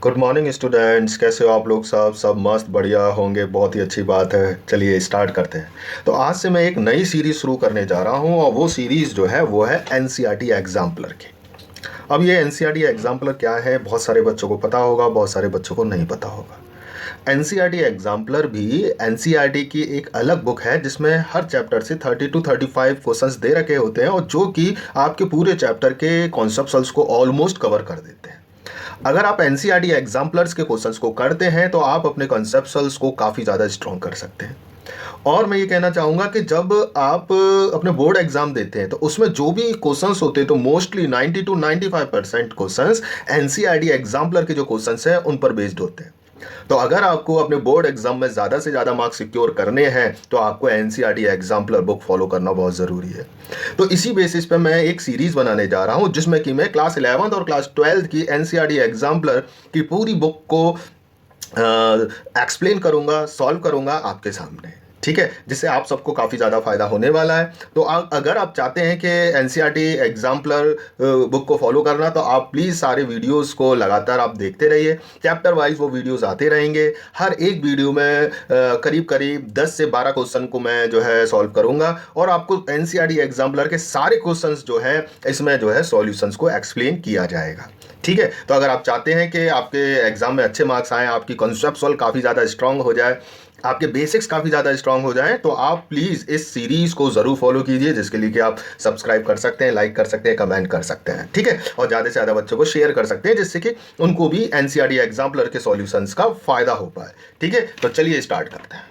Good morning students, कैसे हो आप लोग? सब मस्त बढ़िया होंगे, बहुत ही अच्छी बात है। चलिए स्टार्ट करते हैं। तो आज से मैं एक नई सीरीज़ शुरू करने जा रहा हूँ और वो सीरीज़ जो है वो है एनसीईआरटी एग्जाम्पलर की। अब ये एनसीईआरटी एग्जाम्पलर क्या है, बहुत सारे बच्चों को पता होगा, बहुत सारे बच्चों को नहीं पता होगा। एनसीईआरटी एग्जाम्पलर भी एनसीईआरटी की एक अलग बुक है जिसमें हर चैप्टर से 30 to 35 क्वेश्चंस दे रखे होते हैं और जो कि आपके पूरे चैप्टर के कॉन्सेप्ट्स को ऑलमोस्ट कवर कर देते हैं। अगर आप एनसीईआरटी एग्जाम्पलर्स के क्वेश्चंस को करते हैं तो आप अपने कॉन्सेप्शंस को काफ़ी ज़्यादा स्ट्रॉन्ग कर सकते हैं। और मैं ये कहना चाहूँगा कि जब आप अपने बोर्ड एग्जाम देते हैं तो उसमें जो भी क्वेश्चंस होते हैं तो mostly 90 to 95% questions NCERT exemplar के जो क्वेश्चंस हैं उन पर बेस्ड होते हैं। तो अगर आपको अपने बोर्ड एग्जाम में ज़्यादा से ज़्यादा मार्क्स सिक्योर करने हैं तो आपको एनसीईआरटी एग्जाम्पलर बुक फॉलो करना बहुत ज़रूरी है। तो इसी बेसिस पे मैं एक सीरीज़ बनाने जा रहा हूँ जिसमें कि मैं क्लास 11th और क्लास 12th की एनसीईआरटी एग्जाम्पलर की पूरी बुक को एक्सप्लेन करूंगा, सॉल्व करूंगा आपके सामने। ठीक है, जिससे आप सबको काफ़ी ज़्यादा फायदा होने वाला है। तो अगर आप चाहते हैं कि एनसीईआरटी एग्जाम्पलर बुक को फॉलो करना तो आप प्लीज़ सारे वीडियोस को लगातार आप देखते रहिए। चैप्टर वाइज वो वीडियोस आते रहेंगे। हर एक वीडियो में करीब करीब 10 से 12 क्वेश्चन को मैं जो है सॉल्व करूंगा और आपको एनसीईआरटी एग्जाम्पलर के सारे क्वेश्चंस जो है इसमें जो है सॉल्यूशंस को एक्सप्लेन किया जाएगा। ठीक है, तो अगर आप चाहते हैं कि आपके एग्जाम में अच्छे मार्क्स आएँ, आपकी कॉन्सेप्चुअल काफ़ी ज़्यादा स्ट्रांग हो जाए, आपके बेसिक्स काफ़ी ज़्यादा स्ट्रांग हो जाएं, तो आप प्लीज़ इस सीरीज़ को ज़रूर फॉलो कीजिए, जिसके लिए कि आप सब्सक्राइब कर सकते हैं, लाइक कर सकते हैं, कमेंट कर सकते हैं। ठीक है, और ज़्यादा से ज़्यादा बच्चों को शेयर कर सकते हैं जिससे कि उनको भी एनसीईआरटी एग्जाम्पलर के सॉल्यूशंस का फ़ायदा हो पाए। ठीक है, तो चलिए स्टार्ट करते हैं।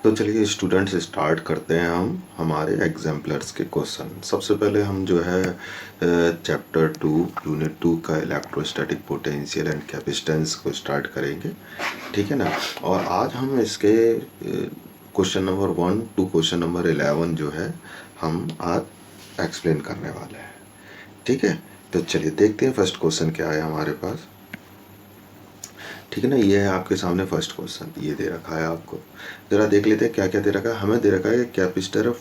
तो चलिए स्टूडेंट्स स्टार्ट करते हैं हम हमारे एग्जाम्पलर्स के क्वेश्चन। सबसे पहले हम जो है चैप्टर 2 यूनिट 2 का इलेक्ट्रोस्टैटिक पोटेंशियल एंड कैपेसिटेंस को स्टार्ट करेंगे। ठीक है ना, और आज हम इसके question number 1 to question number 11 जो है हम आज एक्सप्लेन करने वाले हैं। ठीक है, तो चलिए देखते हैं फर्स्ट क्वेश्चन क्या है हमारे पास। ठीक है ना, ये है आपके सामने फर्स्ट क्वेश्चन, ये दे रखा है आपको। ज़रा देख लेते हैं क्या क्या दे रखा है। हमें दे रखा है कैपेसिटर है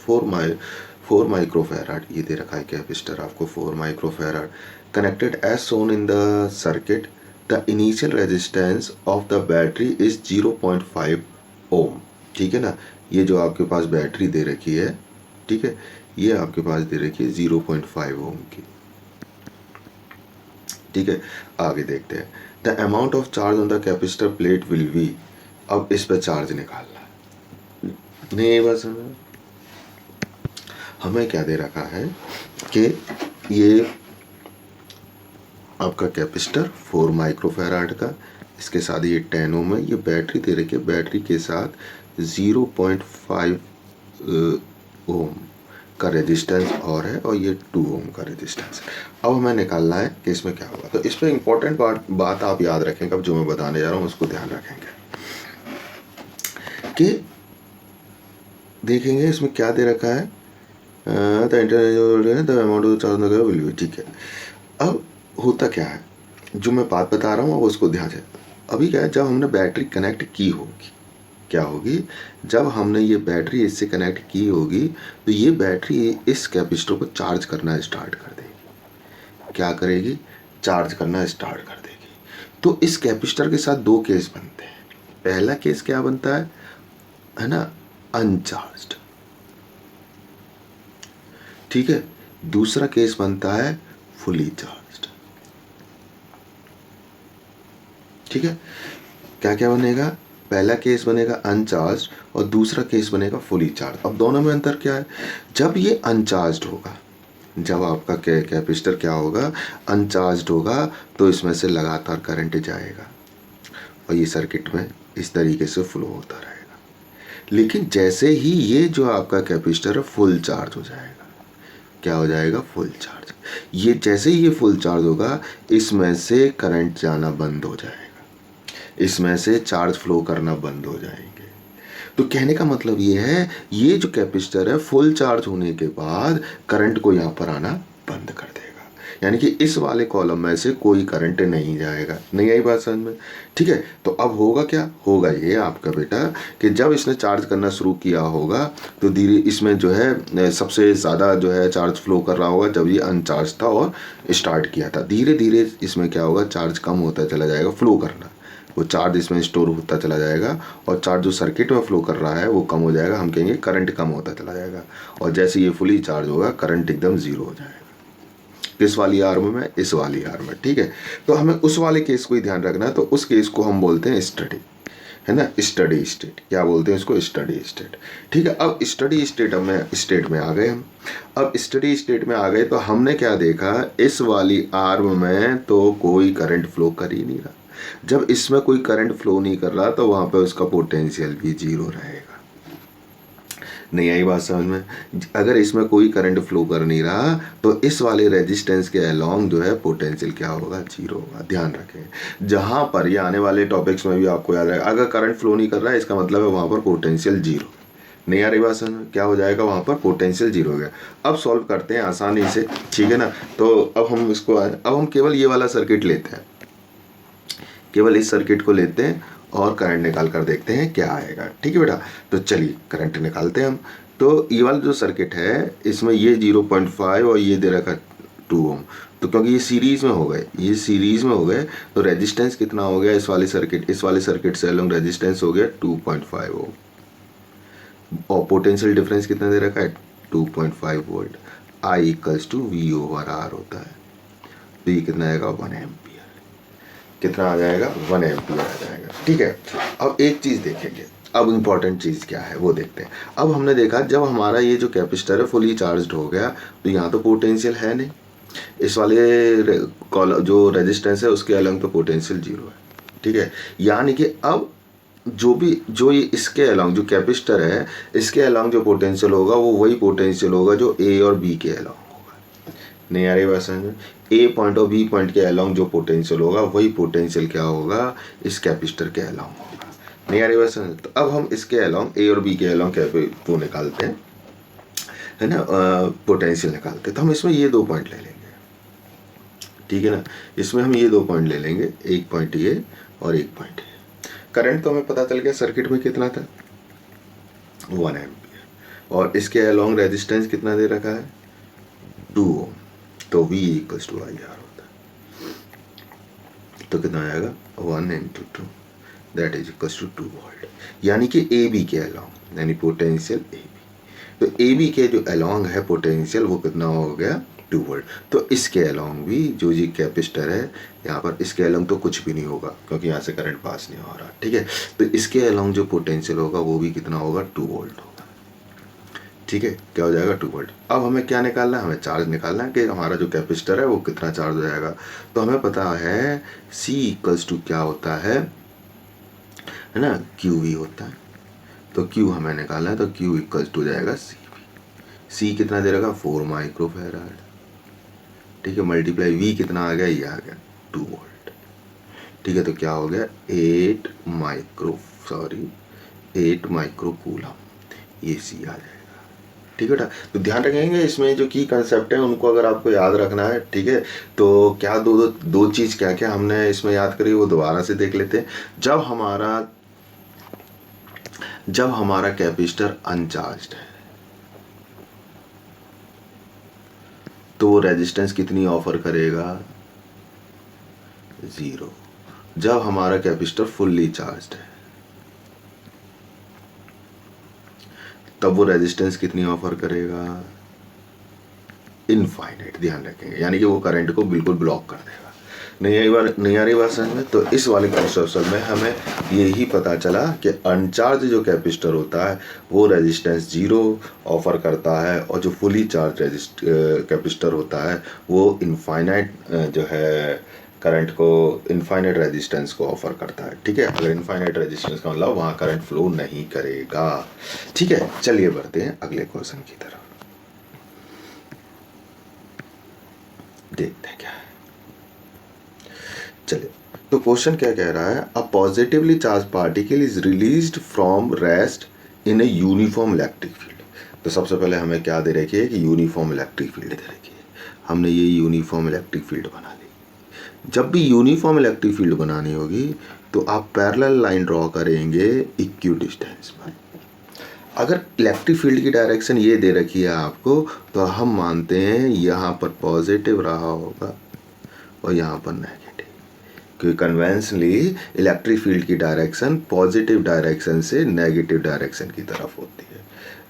4 माइक्रोफैराड। ये दे रखा है कैपेसिटर आपको 4 microfarad connected as shown in the circuit. The initial resistance of the battery is 0.5 ohm. ठीक है ना, ये जो आपके पास बैटरी दे रखी है, ठीक है, ये आपके पास दे रखी है 0.5 ओम की। ठीक है, आगे देखते हैं। The amount of charge on the capacitor plate will be. अब इस पर चार्ज निकालना है। नहीं, बस हमें क्या दे रखा है कि ये आपका कैपेसिटर 4 माइक्रोफैराड का, इसके साथ ये 10 ओम है। ये बैटरी दे रखी है, बैटरी के साथ 0.5 ओम का रेजिस्टेंस और है, और ये 2 ओम का रेजिस्टेंस है। अब हमें निकालना है कि इसमें क्या होगा। तो इस पर इंपॉर्टेंट बात आप याद रखेंगे। अब जो मैं बताने जा रहा हूँ उसको ध्यान रखेंगे कि देखेंगे इसमें क्या दे रखा है। The amount of charge will be. ठीक है, अब होता क्या है, जो मैं बात बता रहा हूँ अब उसको ध्यान से। अभी क्या है, जब हमने बैटरी कनेक्ट की होगी, क्या होगी, जब हमने ये बैटरी इससे कनेक्ट की होगी तो ये बैटरी इस कैपेसिटर को चार्ज करना स्टार्ट कर देगी। क्या करेगी, चार्ज करना स्टार्ट कर देगी। तो इस कैपेसिटर के साथ दो केस बनते हैं। पहला केस क्या बनता है ना, अनचार्ज्ड। ठीक है, दूसरा केस बनता है फुली चार्ज्ड। ठीक है, क्या क्या बनेगा, पहला केस बनेगा अनचार्ज और दूसरा केस बनेगा फुली चार्ज। अब दोनों में अंतर क्या है, जब ये अनचार्ज होगा, जब आपका कैपेसिटर क्या होगा, अनचार्ज होगा, तो इसमें से लगातार करंट जाएगा और ये सर्किट में इस तरीके से फ्लो होता रहेगा। लेकिन जैसे ही ये जो आपका कैपेसिटर है फुल चार्ज हो जाएगा, क्या हो जाएगा, फुल चार्ज। ये जैसे ही ये फुल चार्ज होगा इसमें से करंट जाना बंद हो जाएगा, इसमें से चार्ज फ्लो करना बंद हो जाएंगे। तो कहने का मतलब ये है, ये जो कैपेसिटर है फुल चार्ज होने के बाद करंट को यहाँ पर आना बंद कर देगा। यानी कि इस वाले कॉलम में से कोई करंट नहीं जाएगा। नहीं आई बात समझ में? ठीक है, तो अब होगा क्या, होगा ये आपका बेटा कि जब इसने चार्ज करना शुरू किया होगा तो धीरे इसमें जो है सबसे ज़्यादा जो है चार्ज फ्लो कर रहा होगा जब ये अनचार्ज था और स्टार्ट किया था। धीरे धीरे इसमें क्या होगा, चार्ज कम होता चला जाएगा, फ्लो करना, वो चार्ज इसमें स्टोर होता चला जाएगा और चार्ज जो सर्किट में फ्लो कर रहा है वो कम हो जाएगा, हम कहेंगे करंट कम होता चला जाएगा। और जैसे ये फुली चार्ज होगा करंट एकदम ज़ीरो हो जाएगा। किस वाली आर्म में, इस वाली आर्म में। ठीक है, तो हमें उस वाले केस को ही ध्यान रखना है। तो उस केस को हम बोलते हैं स्टडी, है ना, स्टडी स्टेट। क्या बोलते हैं इसको, स्टडी स्टेट। ठीक है, अब स्टडी स्टेट में आ गए हम। अब स्टडी स्टेट में आ गए तो हमने क्या देखा, इस वाली आर्म में तो कोई करंट फ्लो कर ही नहीं रहा। जब इसमें कोई करंट फ्लो नहीं कर रहा तो वहाँ पे उसका पोटेंशियल भी जीरो रहेगा। नहीं आई बात समझ में? अगर इसमें कोई करंट फ्लो कर नहीं रहा तो इस वाले रेजिस्टेंस के अलोंग जो है पोटेंशियल क्या होगा, जीरो होगा। ध्यान रखें, जहाँ पर ये आने वाले टॉपिक्स में भी आपको याद रहेगा, अगर करंट फ्लो नहीं कर रहा है इसका मतलब है वहाँ पर पोटेंशियल जीरो। नहीं आ रही बात समझ में? क्या हो जाएगा, वहाँ पर पोटेंशियल जीरो हो गया। अब सॉल्व करते हैं आसानी से, ठीक है ना। तो अब हम केवल ये वाला सर्किट लेते हैं, केवल इस सर्किट को लेते हैं और करंट निकाल कर देखते हैं क्या आएगा। ठीक है बेटा, तो चलिए करंट निकालते हैं हम। तो ये वाला जो सर्किट है इसमें ये 0.5 और ये दे रखा 2 ओम। तो क्योंकि ये सीरीज़ में हो गए, ये सीरीज़ में हो गए तो रेजिस्टेंस कितना हो गया, इस वाले सर्किट से अलोंग रेजिस्टेंस हो गया 2.5 ओम। और पोटेंशियल डिफरेंस कितना दे रखा है, 2.5 volt. I equals to V/R होता है। तो ये कितना आएगा, 1 एम्पियर। कितना आ जाएगा, 1 एम्पियर आ जाएगा। ठीक है, अब एक चीज़ देखेंगे, अब इम्पॉर्टेंट चीज़ क्या है वो देखते हैं। अब हमने देखा जब हमारा ये जो कैपेसिटर है फुली चार्ज हो गया तो यहाँ तो पोटेंशियल है नहीं, इस वाले जो रेजिस्टेंस है उसके अलग तो पोटेंशियल जीरो है। ठीक है, यानी कि अब जो ये इसके अलॉन्ग जो कैपेसिटर है इसके अलॉन्ग जो पोटेंशियल होगा वो वही पोटेंशियल होगा जो ए और बी के अलॉन्ग होगा। नहीं आ रही बात समझ में? ए पॉइंट और बी पॉइंट के अलॉन्ग जो पोटेंशियल होगा वही पोटेंशियल क्या होगा, इस कैपेसिटर के अलॉन्ग होगा। नहीं आ रही बात समझ? तो अब हम इसके अलॉन्ग ए और बी के अलॉन्ग वो निकालते हैं, है ना, पोटेंशियल निकालते हैं। तो हम इसमें ये 2 पॉइंट ले लेंगे, ठीक है ना, इसमें हम ये 2 पॉइंट ले लेंगे, एक पॉइंट ये और एक पॉइंट ये। करंट तो हमें पता चल गया सर्किट में कितना था, 1 एम्पियर, और इसके अलॉन्ग रेजिस्टेंस कितना दे रखा है, 2 ओम। तो V इक्वल्स टू IR होता है। तो कितना आएगा, 1 × 2 that is equals to 2 volt. यानी कि AB के अलॉन्ग, यानी पोटेंशियल AB। तो AB के जो अलॉन्ग है पोटेंशियल वो कितना हो गया, 2 वोल्ट। तो इसके अलॉन्ग भी जो ये कैपेसिटर है यहाँ पर, इसके अलॉन्ग तो कुछ भी नहीं होगा क्योंकि यहाँ से करंट पास नहीं हो रहा। ठीक है, तो इसके अलॉन्ग जो पोटेंशियल होगा वो भी कितना होगा, 2 वोल्ट होगा। ठीक है, क्या हो जाएगा, 2 वोल्ट। अब हमें क्या निकालना है, हमें चार्ज निकालना है कि हमारा जो कैपेसिटर है वो कितना चार्ज हो जाएगा। तो हमें पता है C इक्वल्स टू क्या होता है ना, QV होता है। तो Q हमें निकालना है, तो Q इक्वल्स टू हो जाएगा C कितना दे रखा, 4 माइक्रोफैराड। ठीक है, मल्टीप्लाई V कितना आ गया, ये आ गया 2 वोल्ट। ठीक है, तो क्या हो गया, 8 माइक्रो कूलम, ये C आ जाएगा। ठीक है बेटा, तो ध्यान रखेंगे इसमें जो की कंसेप्ट है उनको अगर आपको याद रखना है। ठीक है, तो क्या दो चीज़ क्या क्या हमने इसमें याद करी वो दोबारा से देख लेते हैं। जब हमारा कैपेसिटर अनचार्ज्ड है तो वो रेजिस्टेंस कितनी ऑफर करेगा, 0। जब हमारा कैपेसिटर फुल्ली चार्ज्ड है तब वो रेजिस्टेंस कितनी ऑफर करेगा, इनफाइनाइट। ध्यान रखेंगे, यानी कि वो करंट को बिल्कुल ब्लॉक कर देगा। नहीं आ रही बात समझ में? तो इस वाले कंसेप्शन में हमें यही पता चला कि अनचार्ज जो कैपेसिटर होता है वो रेजिस्टेंस 0 ऑफर करता है और जो फुली चार्ज कैपेसिटर होता है वो इनफाइनाइट जो है करंट को, इनफाइनाइट रेजिस्टेंस को ऑफर करता है। ठीक है, अगर इनफाइनाइट रेजिस्टेंस का मतलब वहाँ करंट फ्लो नहीं करेगा। ठीक है, चलिए बढ़ते हैं अगले क्वेश्चन की तरफ, देखते हैं क्या है। चलिए, तो क्वेश्चन क्या कह रहा है, a positively charge particle is released from rest in a uniform electric field. तो सबसे पहले हमें क्या दे रखी है कि यूनिफॉर्म इलेक्ट्रिक फील्ड दे रखी है। हमने ये यूनिफॉर्म इलेक्ट्रिक फील्ड बना ली। जब भी यूनिफॉर्म इलेक्ट्रिक फील्ड बनानी होगी तो आप पैरेलल लाइन ड्रॉ करेंगे इक्वी डिस्टेंस पर। अगर इलेक्ट्रिक फील्ड की डायरेक्शन ये दे रखी है आपको, तो हम मानते हैं यहाँ पर पॉजिटिव रहा होगा और यहाँ पर नेगेटिव, क्योंकि कन्वेंशनली इलेक्ट्रिक फील्ड की डायरेक्शन पॉजिटिव डायरेक्शन से नेगेटिव डायरेक्शन की तरफ होती है।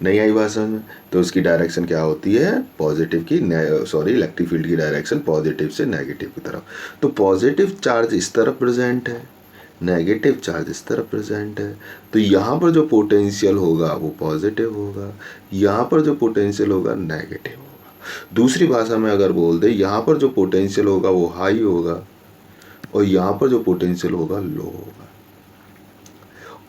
नहीं आई बात समझ में? तो उसकी डायरेक्शन क्या होती है, पॉजिटिव की इलेक्ट्रिक फील्ड की डायरेक्शन पॉजिटिव से नेगेटिव की तरफ। तो पॉजिटिव चार्ज इस तरफ प्रेजेंट है, नेगेटिव चार्ज इस तरफ प्रेजेंट है, तो यहाँ पर जो पोटेंशियल होगा वो पॉजिटिव होगा, यहाँ पर जो पोटेंशियल होगा नेगेटिव होगा। दूसरी भाषा में अगर बोल दे, यहाँ पर जो पोटेंशियल होगा वो हाई होगा और यहाँ पर जो पोटेंशियल होगा लो होगा।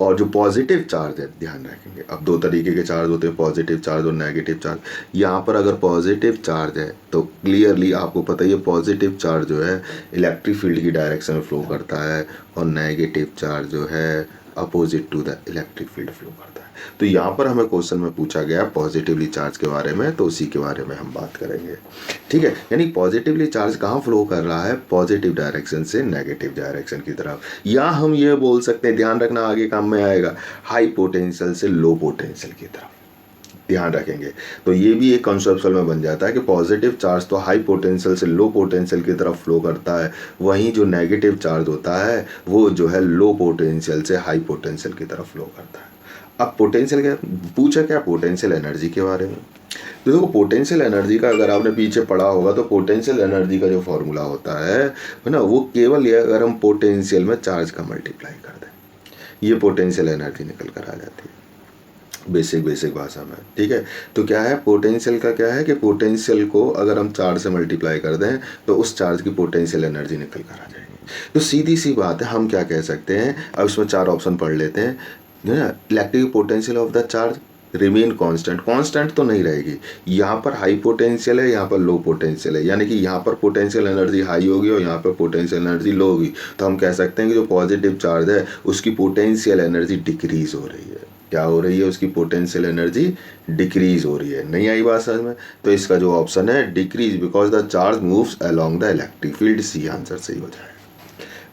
और जो पॉजिटिव चार्ज है, ध्यान रखेंगे, अब दो तरीके के चार्ज होते हैं, पॉजिटिव चार्ज और नेगेटिव चार्ज। यहाँ पर अगर पॉजिटिव चार्ज है तो क्लियरली आपको पता ही है पॉजिटिव चार्ज जो है इलेक्ट्रिक फील्ड की डायरेक्शन में फ्लो करता है और नेगेटिव चार्ज जो है opposite to the electric field flow करता है। तो यहाँ पर हमें क्वेश्चन में पूछा गया पॉजिटिवली चार्ज के बारे में, तो उसी के बारे में हम बात करेंगे। ठीक है, यानी पॉजिटिवली चार्ज कहाँ फ्लो कर रहा है, पॉजिटिव डायरेक्शन से नेगेटिव डायरेक्शन की तरफ। या हम ये बोल सकते हैं, ध्यान रखना आगे काम में आएगा, हाई पोटेंशियल से लो पोटेंशियल की तरफ, ध्यान रखेंगे। तो ये भी एक कॉन्सेप्चुअल में बन जाता है कि पॉजिटिव चार्ज तो हाई पोटेंशियल से लो पोटेंशियल की तरफ फ्लो करता है, वहीं जो नेगेटिव चार्ज होता है वो जो है लो पोटेंशियल से हाई पोटेंशियल की तरफ फ्लो करता है। अब पोटेंशियल क्या पूछा, क्या पोटेंशियल एनर्जी के बारे में। तो देखो पोटेंशियल एनर्जी का अगर आपने पीछे पढ़ा होगा तो पोटेंशियल एनर्जी का जो फॉर्मूला होता है ना, वो केवल ये अगर हम पोटेंशियल में चार्ज का मल्टीप्लाई कर दें, ये पोटेंशियल एनर्जी निकल कर आ जाती है बेसिक भाषा में। ठीक है, तो क्या है पोटेंशियल का, क्या है कि पोटेंशियल को अगर हम चार्ज से मल्टीप्लाई कर दें तो उस चार्ज की पोटेंशियल एनर्जी निकल कर आ जाएगी। तो सीधी सी बात है, हम क्या कह सकते हैं, अब इसमें चार ऑप्शन पढ़ लेते हैं ना। Electric potential of the charge remain constant, constant तो नहीं रहेगी। यहाँ पर हाई पोटेंशियल है, यहाँ पर लो पोटेंशियल है, यानी कि यहाँ पर पोटेंशियल एनर्जी हाई होगी और यहाँ पर पोटेंशियल एनर्जी लो होगी। तो हम कह सकते हैं कि जो पॉजिटिव चार्ज है उसकी पोटेंशियल एनर्जी डिक्रीज हो रही है। क्या हो रही है, उसकी पोटेंशियल एनर्जी डिक्रीज हो रही है। नहीं आई बात समझ में? तो इसका जो ऑप्शन है decrease, because the charge moves along the electric field, C answer सही हो जाएगा।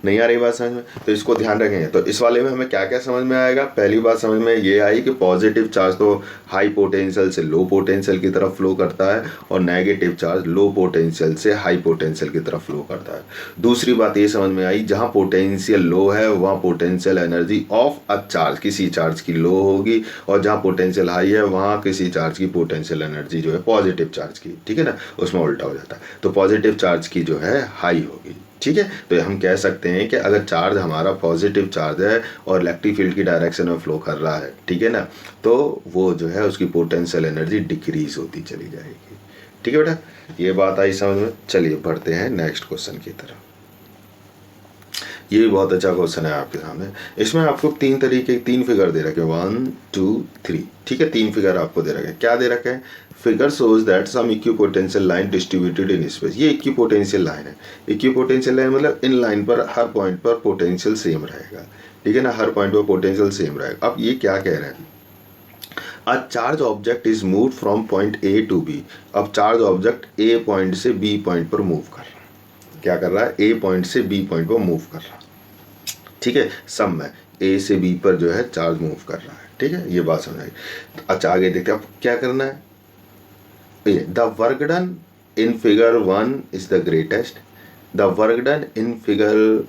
नहीं आ रही बात समझ में? तो इसको ध्यान रखेंगे। तो इस वाले में हमें क्या क्या समझ में आएगा, पहली बात समझ में ये आई कि पॉजिटिव चार्ज तो हाई पोटेंशियल से लो पोटेंशियल की तरफ फ्लो करता है और नेगेटिव चार्ज लो पोटेंशियल से हाई पोटेंशियल की तरफ फ्लो करता है। दूसरी बात ये समझ में आई, जहाँ पोटेंशियल लो है वहाँ potential energy of a charge, किसी चार्ज की लो होगी, और जहाँ पोटेंशियल हाई है वहाँ किसी चार्ज की पोटेंशियल एनर्जी जो है पॉजिटिव चार्ज की, ठीक है ना, उसमें उल्टा हो जाता है। तो पॉजिटिव चार्ज की जो है हाई होगी। ठीक है, तो हम कह सकते हैं कि अगर चार्ज हमारा पॉजिटिव चार्ज है और इलेक्ट्रिक फील्ड की डायरेक्शन में फ्लो कर रहा है, ठीक है ना, तो वो जो है उसकी पोटेंशियल एनर्जी डिक्रीज होती चली जाएगी। ठीक है बेटा, ये बात आई समझ में? चलिए बढ़ते हैं नेक्स्ट क्वेश्चन की तरफ। ये भी बहुत अच्छा क्वेश्चन है आपके सामने। इसमें आपको तीन फिगर दे रखे हैं, 1 2 3। ठीक है, तीन फिगर आपको दे रखे हैं। क्या दे रखे हैं, figure shows that some equipotential line distributed in space. ये इक्विपोटेंशियल लाइन है। इक्विपोटेंशियल लाइन मतलब इन लाइन पर हर पॉइंट पर पोटेंशियल सेम रहेगा। ठीक है ना, हर पॉइंट पर पोटेंशियल सेम रहेगा। अब ये क्या कह रहे हैं, a charge object is move from point A to B. अब चार्ज ऑब्जेक्ट ए पॉइंट से बी पॉइंट पर मूव कर रहा है। क्या कर रहा है, ए पॉइंट से बी पॉइंट पर मूव कर रहा है। ठीक है, सम में ए से बी पर जो है चार्ज मूव कर रहा है। ठीक है, ये बात समझ आई। अच्छा आगे देखते हैं, अब क्या करना है। The work done in figure 1 is the greatest, the work done in figure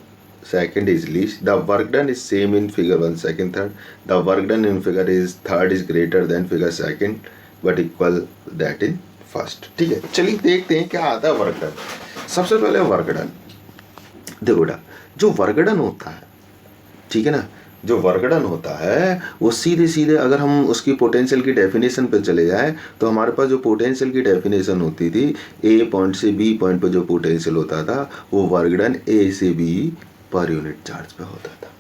second is least, the work done is same in figure 1 second third, the work done in figure is third is greater than figure second but equal that in first। ठीक है, चलिए देखते हैं क्या आता है work done. सबसे पहले वर्क डन देखो बेटा, जो वर्क डन होता है, ठीक है ना, जो वर्क डन होता है वो सीधे सीधे अगर हम उसकी पोटेंशियल की डेफिनेशन पे चले जाए तो हमारे पास जो पोटेंशियल की डेफिनेशन होती थी, ए पॉइंट से बी पॉइंट पर जो पोटेंशियल होता था वो वर्क डन ए से बी पर यूनिट चार्ज पे होता था।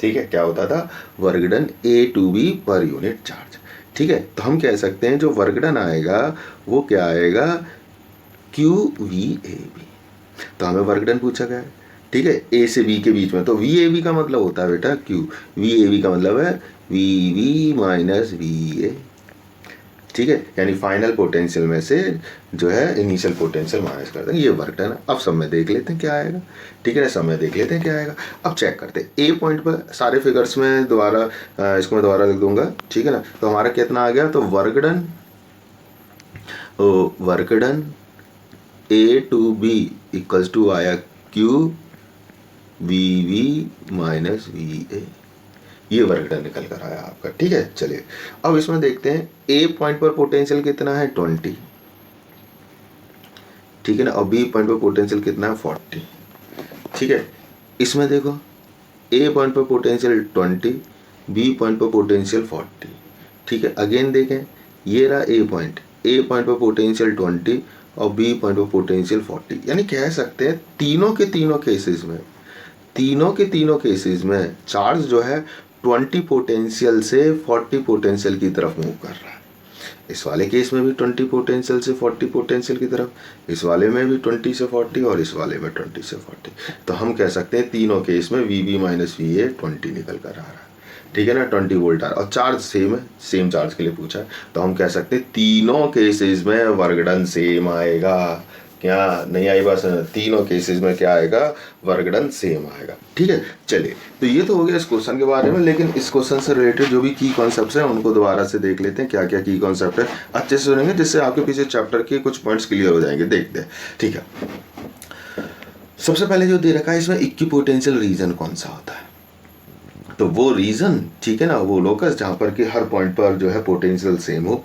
ठीक है, क्या होता था, work done A to B पर यूनिट चार्ज। ठीक है, तो हम कह सकते हैं जो वर्क डन आएगा वो क्या आएगा, क्यू वी ए बी। तो हमें वर्क डन पूछा गया है, ठीक है, ए से बी के बीच में, तो वी ए बी का मतलब होता है बेटा क्यू, वी ए बी का मतलब है V V minus V A. ठीक है, यानी फाइनल पोटेंशियल में से जो है इनिशियल पोटेंशियल माइनस कर देंगे, ये वर्क डन है। अब समय देख लेते हैं क्या आएगा, ठीक है ना, समय देख लेते हैं क्या आएगा। अब चेक करते हैं ए पॉइंट पर सारे फिगर्स में दोबारा इसको मैं दोबारा लिख दूंगा, ठीक है ना। तो हमारा कितना आ गया, तो work done A to B equals to आया Q V V minus V A, ये वर्क डन निकल कर आया आपका, ठीक है। चलिए अब इसमें देखते हैं ए पॉइंट पर पोटेंशियल कितना है 20, ठीक है ना, और बी पॉइंट पर पोटेंशियल कितना है 40, ठीक है। इसमें देखो ए पॉइंट पर पोटेंशियल 20, बी पॉइंट पर पोटेंशियल 40, ठीक है। अगेन देखें, ये रहा ए पॉइंट पर पोटेंशियल 20 और बी पॉइंट पर पोटेंशियल 40, यानी कह सकते हैं तीनों के तीनों केसेस में चार्ज जो है 20 पोटेंशियल से 40 पोटेंशियल की तरफ मूव कर रहा है। इस वाले केस में भी 20 पोटेंशियल से 40 पोटेंशियल की तरफ, इस वाले में भी 20 से 40 और इस वाले में 20 से 40। तो हम कह सकते हैं तीनों केस में V B minus V A 20 निकल कर आ रहा है, ठीक है ना, 20 वोल्ट आ रहा है। और चार्ज सेम है, सेम चार्ज के लिए पूछा है, तो हम कह सकते हैं तीनों केसेस में वर्क डन सेम आएगा। क्या नहीं आई बात, तीनों केसेस में क्या आएगा, वर्क डन सेम आएगा, ठीक है। चलिए तो ये तो हो गया इस क्वेश्चन के बारे में, लेकिन इस क्वेश्चन से रिलेटेड जो भी की कॉन्सेप्ट्स हैं उनको दोबारा से देख लेते हैं, क्या क्या की कॉन्सेप्ट है, अच्छे से सुनेंगे जिससे आपके पीछे चैप्टर के कुछ पॉइंट्स क्लियर हो जाएंगे। देखते हैं, ठीक है। सबसे पहले जो दे रखा है इसमें इक्विपोटेंशियल रीजन कौन सा होता है, तो वो रीजन, ठीक है ना, वो लोकस जहां पर कि हर पॉइंट पर जो है पोटेंशियल सेम हो,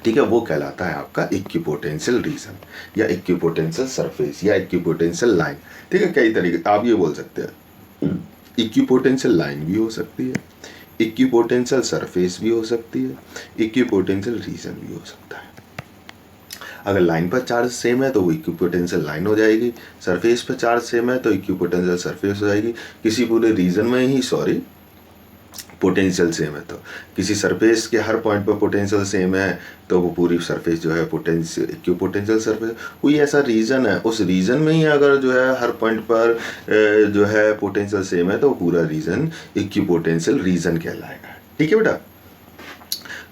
ठीक है, वो कहलाता है आपका इक्विपोटेंशियल रीजन या इक्विपोटेंशियल सरफेस या इक्विपोटेंशियल लाइन, ठीक है। कई तरीके आप ये बोल सकते हैं, इक्विपोटेंशियल लाइन भी हो सकती है, इक्विपोटेंशियल सरफेस भी हो सकती है, इक्विपोटेंशियल रीजन भी हो सकता है। अगर लाइन पर चार्ज सेम है तो वो इक्विपोटेंशियल लाइन हो जाएगी, सरफेस पर चार्ज सेम है तो इक्विपोटेंशियल सरफेस हो जाएगी। किसी पूरे रीजन में ही पोटेंशियल सेम है तो किसी सरफेस के हर पॉइंट पर पोटेंशियल सेम है तो वो पूरी सरफेस जो है पोटेंशियल इक्विपोटेंशियल सरफेस। कोई ऐसा रीजन है, उस रीजन में ही अगर जो है हर पॉइंट पर जो है पोटेंशियल सेम है तो पूरा रीजन इक्विपोटेंशियल रीजन कहलाएगा, ठीक है बेटा।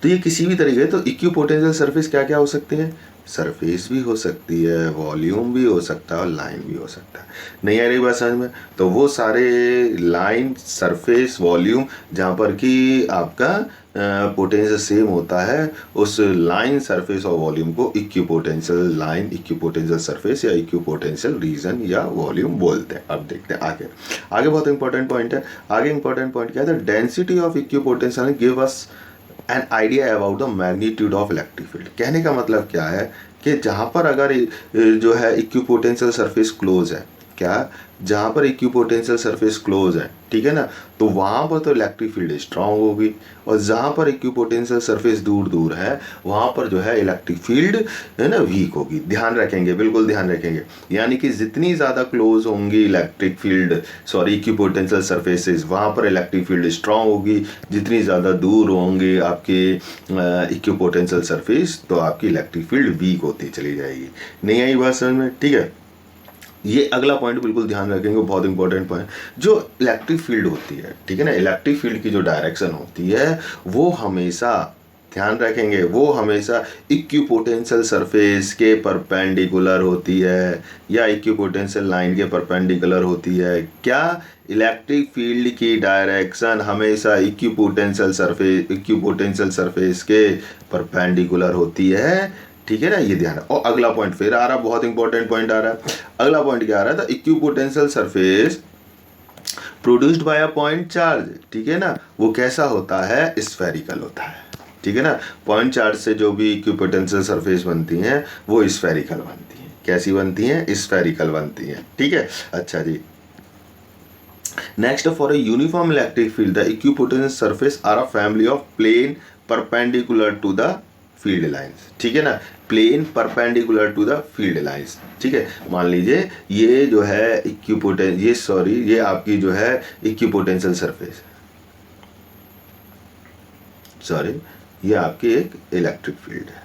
तो ये किसी भी तरीके, तो इक्विपोटेंशियल सरफेस क्या क्या हो सकती है, सरफेस भी हो सकती है, वॉल्यूम भी हो सकता है और लाइन भी हो सकता है। नहीं आ रही बात समझ में, तो वो सारे लाइन, सरफेस, वॉल्यूम जहाँ पर कि आपका पोटेंशियल सेम होता है, उस लाइन, सरफेस और वॉल्यूम को इक्विपोटेंशियल लाइन, इक्विपोटेंशियल सरफेस या इक्विपोटेंशियल रीजन या वॉल्यूम बोलते हैं। अब देखते हैं आगे, आगे बहुत इंपॉर्टेंट पॉइंट है। आगे इंपॉर्टेंट पॉइंट क्या है, the density of equipotential give us an idea about the magnitude of electric field. कहने का मतलब क्या है कि जहाँ पर अगर जो है इक्विपोटेंशियल सरफेस क्लोज है, क्या, जहाँ पर इक्विपोटेंशियल सरफेस क्लोज है, ठीक है ना, तो वहाँ पर तो इलेक्ट्रिक फील्ड स्ट्रांग होगी, और जहाँ पर इक्विपोटेंशियल सरफेस दूर दूर है वहाँ पर जो है इलेक्ट्रिक फील्ड है ना वीक होगी। ध्यान रखेंगे, बिल्कुल ध्यान रखेंगे, यानी कि जितनी ज़्यादा क्लोज होंगी electric field, sorry equipotential surfaces, वहाँ पर इलेक्ट्रिक फील्ड स्ट्रांग होगी। जितनी ज़्यादा दूर होंगे आपके इक्विपोटेंशियल सरफेस तो आपकी इलेक्ट्रिक फील्ड वीक होती चली जाएगी। नहीं आई बात समझ में, ठीक है। ये अगला पॉइंट बिल्कुल ध्यान रखेंगे, बहुत इंपॉर्टेंट पॉइंट। जो इलेक्ट्रिक फील्ड होती है, ठीक है ना, इलेक्ट्रिक फील्ड की जो डायरेक्शन होती है वो हमेशा, ध्यान रखेंगे, वो हमेशा इक्विपोटेंशियल सरफेस के परपेंडिकुलर होती है या इक्विपोटेंशियल लाइन के परपेंडिकुलर होती है। क्या, इलेक्ट्रिक फील्ड की डायरेक्शन हमेशा इक्विपोटेंशियल सरफेस के परपेंडिकुलर होती है, ठीक है ना, ये ध्यान। और अगला पॉइंट फिर आ रहा, बहुत इंपॉर्टेंट पॉइंट आ रहा है। अगला पॉइंट क्या आ रहा था, equipotential surface produced by a point charge, ठीक है ना, वो कैसा होता है, स्फेरिकल होता है, ठीक है ना। पॉइंट चार्ज से जो भी इक्विपोटेंशियल सरफेस बनती हैं वो स्फेरिकल बनती हैं। कैसी बनती हैं, स्फेरिकल बनती हैं, ठीक है। अच्छा जी, next, for a uniform electric field the equipotential surface are a family of plane perpendicular to the field lines, ठीक है ना, plane perpendicular to the field lines, ठीक है। मान लीजिए ये जो है ये आपकी जो है इक्विपोटेंशियल सरफेस, ये आपकी एक इलेक्ट्रिक फील्ड है।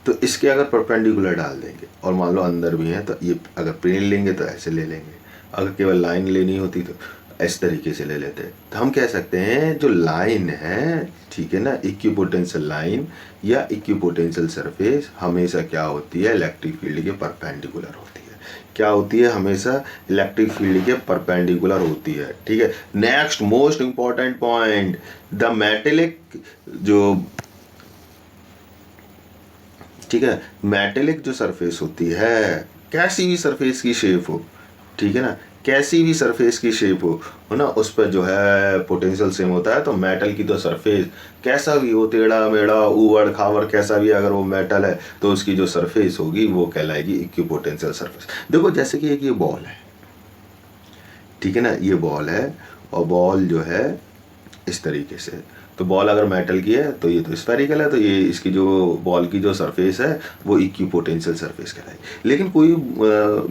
तो इसके अगर परपेंडिकुलर डाल देंगे और मान लो अंदर भी है तो ये अगर प्लेन लेंगे तो ऐसे ले लेंगे, अगर केवल लाइन लेनी होती तो इस तरीके से ले लेते हैं तो हम कह सकते हैं जो लाइन है, ठीक है ना, इक्विपोटेंशियल लाइन या इक्विपोटेंशियल सरफेस हमेशा क्या होती है, इलेक्ट्रिक फील्ड के परपेंडिकुलर होती है। क्या होती है, हमेशा इलेक्ट्रिक फील्ड के परपेंडिकुलर होती है, ठीक है। Next most important point, the metallic जो, ठीक है, मेटेलिक जो सरफेस होती है, कैसी भी सरफेस की शेप हो, ठीक है ना, कैसी भी सरफेस की शेप हो ना, उस पर जो है पोटेंशियल सेम होता है। तो मेटल की तो सरफेस कैसा भी हो, टेढ़ा मेढ़ा ऊबड़ खाबड़ कैसा भी, अगर वो मेटल है तो उसकी जो सरफेस होगी वो कहलाएगी इक्विपोटेंशियल सरफेस। देखो जैसे कि एक ये बॉल है, ठीक है ना, ये बॉल है और बॉल जो है इस तरीके से, तो बॉल अगर मेटल की है तो ये तो स्फेरिकल है, तो ये इसकी जो बॉल की जो सरफेस है वो इक्विपोटेंशियल सरफेस कहलाएगी। लेकिन कोई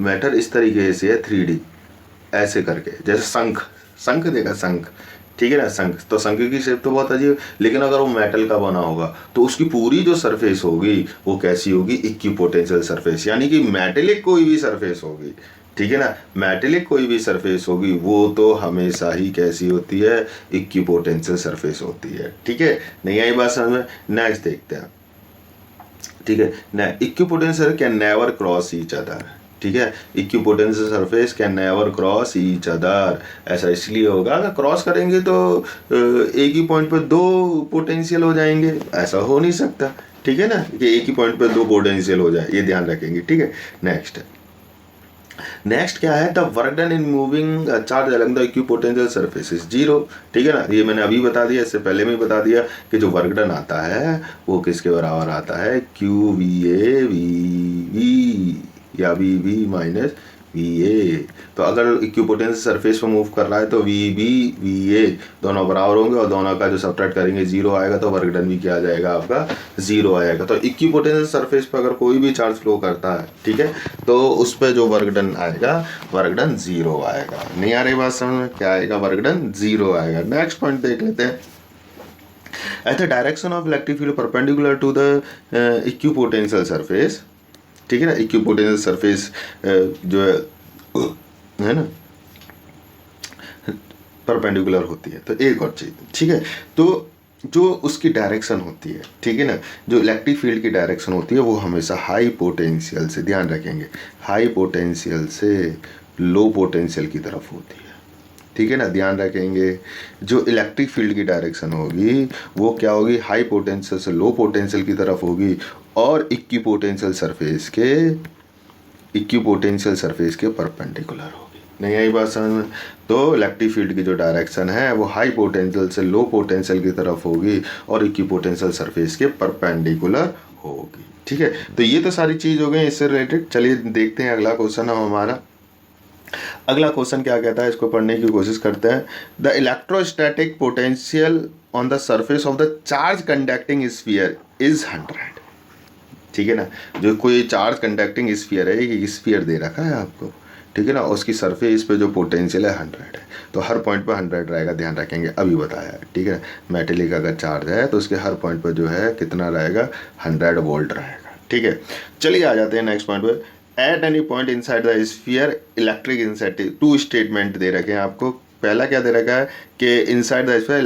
मैटर इस तरीके से है 3D ऐसे करके, जैसे शंख, शंख देखा, शंख, ठीक है ना, शंख, तो शंख की शेप तो बहुत अजीब, लेकिन अगर वो मेटल का बना होगा तो उसकी पूरी जो सरफेस होगी वो कैसी होगी, इक्विपोटेंशियल सरफेस, यानी कि मेटेलिक कोई भी सरफेस होगी, ठीक है ना, मेटेलिक कोई भी सरफेस होगी वो तो हमेशा ही कैसी होती है, इक्विपोटेंशियल सरफेस होती है, ठीक है। नहीं आई बात समझ में? नेक्स्ट देखते हैं, ठीक है ना, equipotential can never cross each other, ठीक है, equipotential surface can never cross each other. ऐसा इसलिए होगा अगर क्रॉस करेंगे तो एक ही पॉइंट पर दो पोटेंशियल हो जाएंगे, ऐसा हो नहीं सकता, ठीक है ना, कि एक ही पॉइंट पर दो पोटेंशियल हो जाए, ये ध्यान रखेंगे, ठीक है। नेक्स्ट क्या है, the work done in moving charge along the equipotential surface is zero, ठीक है ना, ये मैंने अभी बता दिया, इससे पहले में बता दिया कि जो वर्क डन आता है वो किसके बराबर आता है, Q V A V V या V V minus V A. तो अगर इक्विपोटेंशियल सरफेस पर मूव कर रहा है तो वी बी वी ए दोनों बराबर होंगे और दोनों का जो सब्ट्रैक्ट करेंगे जीरो आएगा, तो वर्क डन भी क्या आ जाएगा आपका, जीरो आएगा। तो इक्विपोटेंशियल सरफेस पर अगर कोई भी चार्ज फ्लो करता है, ठीक है, तो उस पर जो वर्क डन आएगा, वर्क डन जीरो आएगा। नहीं आ रही बात समझ में, क्या आएगा, वर्क डन जीरो आएगा। नेक्स्ट पॉइंट देख लेते हैं, at the direction of electric field perpendicular to the equipotential surface, ठीक है ना, इक्विपोटेंशियल सरफेस जो है ना परपेंडिकुलर होती है। तो एक और चीज, ठीक है, तो जो उसकी डायरेक्शन होती है, ठीक है ना, जो इलेक्ट्रिक फील्ड की डायरेक्शन होती है वो हमेशा हाई पोटेंशियल से, ध्यान रखेंगे, हाई पोटेंशियल से लो पोटेंशियल की तरफ होती है, ठीक है ना, ध्यान रखेंगे। जो इलेक्ट्रिक फील्ड की डायरेक्शन होगी वो क्या होगी, हाई पोटेंशियल से लो पोटेंशियल की तरफ होगी और इक्विपोटेंशियल सरफेस के परपेंडिकुलर होगी। नहीं आई बात समझ में? तो इलेक्ट्रिक फील्ड की जो डायरेक्शन है वो हाई पोटेंशियल से लो पोटेंशियल की तरफ होगी और इक्विपोटेंशियल सरफेस के परपेंडिकुलर होगी, ठीक है। तो ये तो सारी चीज हो गई इससे रिलेटेड। चलिए देखते हैं अगला क्वेश्चन हमारा। अगला क्वेश्चन क्या कहता है, इसको पढ़ने की कोशिश करते हैं। The electrostatic potential on the surface of the charge conducting sphere is 100, ठीक है ना। जो कोई चार्ज कंडक्टिंग स्फीयर है, ये स्फीयर दे रखा है आपको, ठीक है ना, उसकी सरफेस पे जो पोटेंशियल है 100 है, तो हर पॉइंट पर 100 रहेगा, ध्यान रखेंगे, अभी बताया है, ठीक है। मेटेलिक अगर चार्ज है तो उसके हर पॉइंट पर जो है कितना रहेगा, 100 वोल्ट रहेगा, ठीक है। चलिए आ जाते हैं नेक्स्ट पॉइंट पर। At any point inside the sphere electric intensity, two statement दे रखे हैं आपको। पहला क्या दे रखा है कि inside the sphere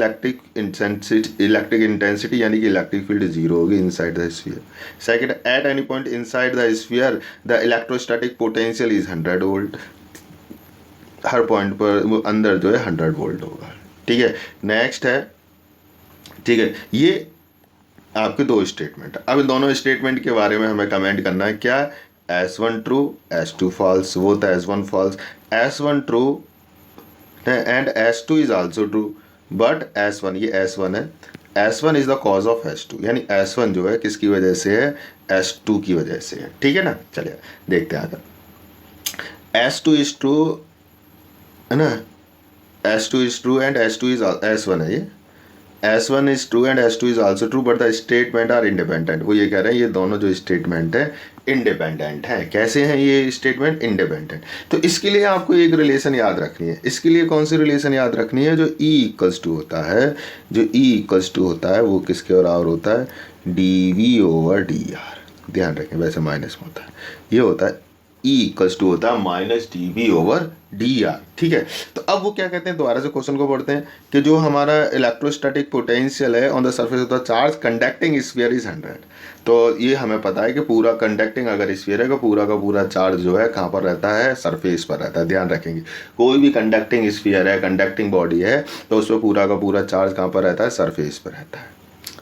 electric intensity यानी कि इलेक्ट्रिक फील्ड जीरो होगी inside the sphere. Second, at any point inside the sphere the electrostatic potential is 100 volt, हर पॉइंट पर अंदर जो है 100 वोल्ट होगा, ठीक है। नेक्स्ट है, ठीक है, ये आपके दो स्टेटमेंट। अब इन दोनों स्टेटमेंट के बारे में हमें कमेंट करना है, क्या, S1 ट्रू S2 फॉल्स, वो तो S1 false, S1 true and S2 is also true, but S1, ये S1 है, S1 is the cause of S2, यानी S1 जो है किसकी वजह से है, S2 की वजह से है, ठीक है ना। चलिए देखते हैं आगे। S2 इज ट्रू है ना, S2 is true and S2 is S1 है, ये S1 is true and S2 is also true but the statement are independent. वो ये कह रहे हैं ये दोनों जो स्टेटमेंट है इंडिपेंडेंट है। कैसे हैं ये स्टेटमेंट, इंडिपेंडेंट। तो इसके लिए आपको एक रिलेशन याद रखनी है। इसके लिए कौन सी रिलेशन याद रखनी है, जो E इक्वल्स टू होता है, जो E इक्वल्स टू होता है वो किसके बराबर होता है, dV/dr। ध्यान रखें, वैसे माइनस में होता है, ये होता है ई इक्वल्स टू होता है minus D V over D R. ठीक है, तो अब वो क्या कहते हैं, दोबारा से क्वेश्चन को पढ़ते हैं कि जो हमारा इलेक्ट्रोस्टैटिक पोटेंशियल है on the surface of the charge conducting sphere is 100। तो ये हमें पता है कि पूरा कंडक्टिंग अगर स्फीयर है तो पूरा का पूरा चार्ज जो है कहाँ पर रहता है, सरफेस पर रहता है। ध्यान रखेंगे, कोई भी कंडक्टिंग स्फीयर है, कंडक्टिंग बॉडी है, तो उस पर पूरा का पूरा चार्ज कहाँ पर रहता है, सरफेस पर रहता है।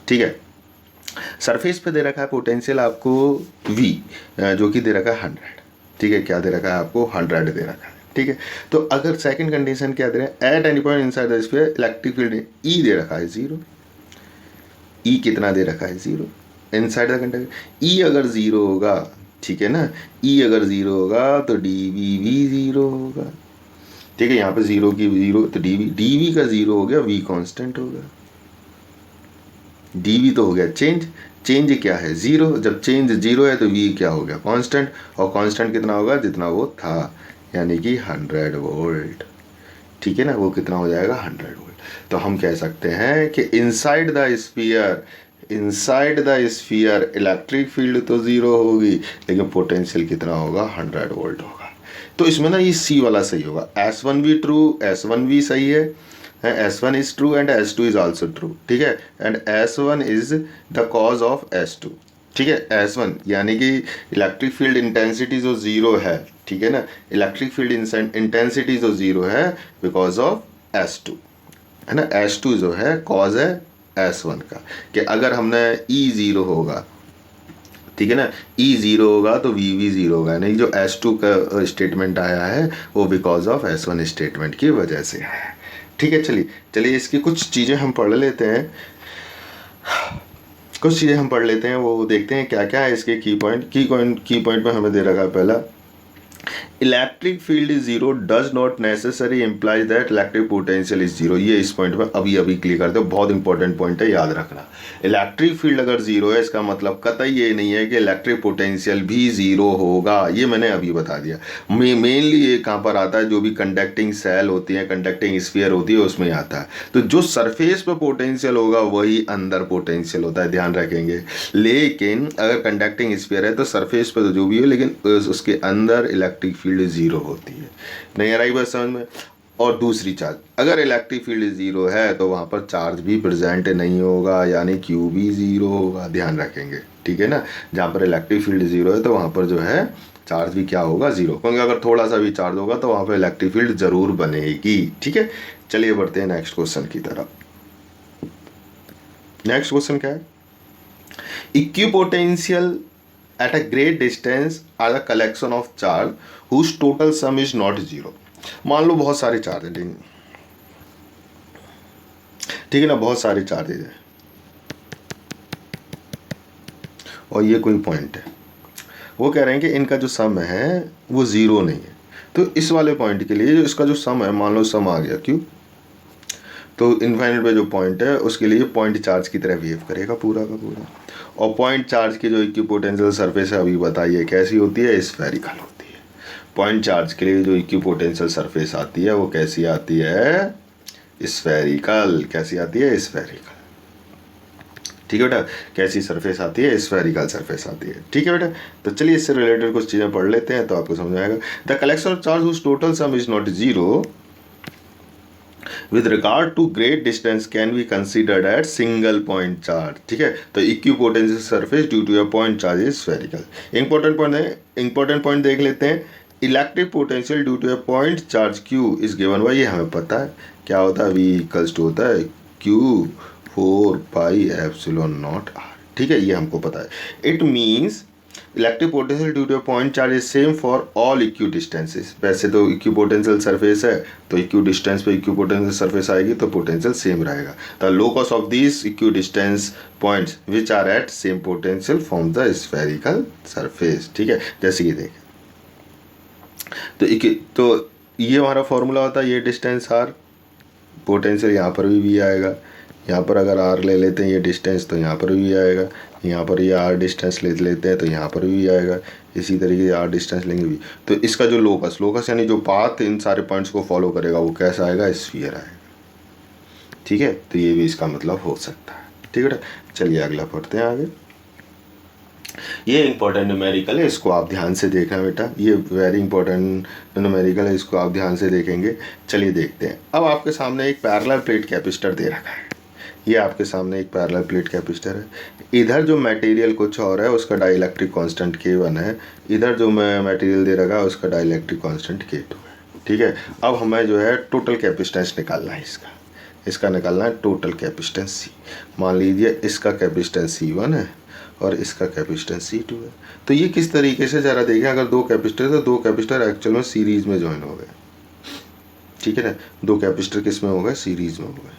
ठीक है, सरफेस पे दे रखा है पोटेंशियल आपको V, जो कि दे रखा है 100। ठीक है, क्या दे रखा है आपको, 100 दे रखा है। ठीक है, तो अगर सेकंड कंडीशन क्या दे रहे हैं, eight any point inside the sphere electric field E दे रखा है 0। E कितना दे रखा है, 0 इनसाइड द कंडक्टर। E अगर 0 होगा, ठीक है ना, E अगर 0 होगा तो dV भी 0 होगा। ठीक है, यहाँ पे 0 की 0 तो dV का 0 हो गया, V कांस्टेंट होगा। dV तो हो गया चेंज, चेंज क्या है 0, जब चेंज 0 है तो V क्या हो गया, कांस्टेंट, और कांस्टेंट कितना होगा, जितना वो था, यानी कि 100 वोल्ट। ठीक है ना, वो कितना हो जाएगा, 100 वोल्ट। तो हम कह सकते हैं कि inside the sphere, inside the sphere electric field तो 0 होगी, लेकिन पोटेंशियल कितना होगा, 100 वोल्ट होगा। तो इसमें ना ये C वाला सही होगा, S1 भी ट्रू, S1 भी सही है, S1 is true and S2 is also true. ठीक है, and S1 is the cause of S2। ठीक है, S1 यानी कि इलेक्ट्रिक फील्ड इंटेंसिटी जो 0 है, ठीक है ना, इलेक्ट्रिक फील्ड इंटेंसिटी जो 0 है बिकॉज ऑफ S2, है ना। S2 जो है कॉज है S1 का, कि अगर हमने E 0 होगा, ठीक है ना, E 0 होगा तो V भी 0 होगा, यानी जो S2 का स्टेटमेंट आया है वो बिकॉज ऑफ S1 स्टेटमेंट की वजह से है। ठीक है, चलिए इसकी कुछ चीज़ें हम पढ़ लेते हैं, वो देखते हैं क्या क्या है इसके की पॉइंट में हमें दे रखा है पहला, electric field is 0 does not necessary implies that electric potential is 0। ये इस पॉइंट में अभी क्लियर करते हो, बहुत इंपॉर्टेंट पॉइंट है, याद रखना। इलेक्ट्रिक फील्ड अगर 0 है इसका मतलब कतई ये नहीं है कि इलेक्ट्रिक पोटेंशियल भी 0 होगा, ये मैंने अभी बता दिया। मेनली ये कहाँ पर आता है, जो भी कंडक्टिंग सेल होती है, कंडक्टिंग स्फीयर होती है, उसमें आता है। तो जो सरफेस पर पोटेंशियल होगा वही अंदर पोटेंशियल होता है, ध्यान रखेंगे। लेकिन अगर कंडक्टिंग स्फीयर है तो सरफेस पर तो जो भी हो, लेकिन उसके अंदर इलेक्ट्रिक फील्ड 0 होती है। नहीं आ रही बात समझ में। और दूसरी चार्ज, अगर इलेक्ट्रिक फील्ड 0 है तो वहाँ पर चार्ज भी प्रेजेंट नहीं होगा, यानी Q भी 0 होगा, ध्यान रखेंगे। ठीक है ना, जहाँ पर इलेक्ट्रिक फील्ड 0 है तो वहाँ पर जो है चार्ज भी क्या होगा, 0, क्योंकि अगर थोड़ा सा भी चार्ज होगा तो वहाँ पर इलेक्ट्रिक फील्ड जरूर बनेगी। ठीक है, चलिए बढ़ते हैं नेक्स्ट क्वेश्चन की तरफ। नेक्स्ट क्वेश्चन क्या है, equipotential at a great distance are the collection of charge whose total sum is not 0। मान लो बहुत सारे चार्ज है, ठीक है ना, बहुत सारे चार्जेज है और ये कोई पॉइंट है, वो कह रहे हैं कि इनका जो सम है वो 0 नहीं है। तो इस वाले पॉइंट के लिए जो इसका जो सम है, मान लो सम आ गया Q, तो इनफाइनाइट पे जो पॉइंट है उसके लिए पॉइंट चार्ज की तरह बिहेव करेगा पूरा का पूरा। और पॉइंट चार्ज की जो इक्विपोटेंशियल सरफेस है, अभी बताइए कैसी होती है, स्फेरिकल होती है। पॉइंट चार्ज के लिए जो इक्विपोटेंशियल सरफेस आती है वो कैसी आती है, स्फेरिकल। कैसी आती है, स्फेरिकल। ठीक है बेटा, कैसी सरफेस आती है, स्फेरिकल सरफेस आती है। ठीक है बेटा, तो चलिए इससे रिलेटेड कुछ चीज़ें पढ़ लेते हैं तो आपको समझ आएगा। The collection of charge whose total sum is not 0 with regard to great distance can be considered as single point charge। ठीक है, तो equipotential surface due to a point charge is spherical. Important point देख लेते हैं, electric potential due to a point charge Q is given by, ये हमें पता है क्या होता है, V इक्वल्स टू होता है Q4πε0r। ठीक है, ये हमको पता है। It means electric potential due to point charge is same for all equidistances. वैसे तो इक्यू पोटेंशियल सरफेस है तो इक्यू डिस्टेंस पे इक्यू पोटेंशियल सरफेस आएगी तो पोटेंशियल सेम रहेगा। The locus of this equidistance points which are at same potential form the spherical surface. ठीक है, जैसे कि देखें तो ये हमारा फॉर्मूला होता है, ये डिस्टेंस आर, पोटेंशियल यहाँ पर भी आएगा, यहाँ पर अगर आर ले लेते हैं ये डिस्टेंस तो यहाँ पर भी आएगा, यहाँ पर ये आर डिस्टेंस ले लेते हैं तो यहाँ पर भी आएगा, इसी तरीके से आर डिस्टेंस लेंगे भी। तो इसका जो लोकस यानी जो पाथ इन सारे पॉइंट्स को फॉलो करेगा वो कैसा आएगा, स्फीयर आएगा। ठीक है, तो ये भी इसका मतलब हो सकता है। ठीक है, चलिए अगला पढ़ते हैं आगे। ये इंपॉर्टेंट न्यूमेरिकल है, इसको आप ध्यान से देखना बेटा, ये वेरी इंपॉर्टेंट न्यूमेरिकल है, इसको आप ध्यान से देखेंगे। चलिए देखते हैं। अब आपके सामने एक पैरेलल प्लेट कैपेसिटर दे रखा है, ये आपके सामने एक पैरेलल प्लेट कैपेसिटर है। इधर जो मटेरियल कुछ और है उसका डाइलेक्ट्रिक कांस्टेंट K1 है, इधर जो मटेरियल दे रखा है उसका डाइलेक्ट्रिक कांस्टेंट K2 है। ठीक है, अब हमें जो है टोटल कैपेसिटेंस निकालना है, इसका निकालना है टोटल कैपेसिटेंस C। मान लीजिए इसका कैपेसिटेंस C1 है और इसका कैपेसिटेंस C2 है। तो ये किस तरीके से, ज़रा देखें, अगर दो कैपेसिटर तो दो कैपेसिटर एक्चुअल में सीरीज में ज्वाइन हो गए। ठीक है ना, दो कैपेसिटर किस में हो गए, सीरीज में हो गए।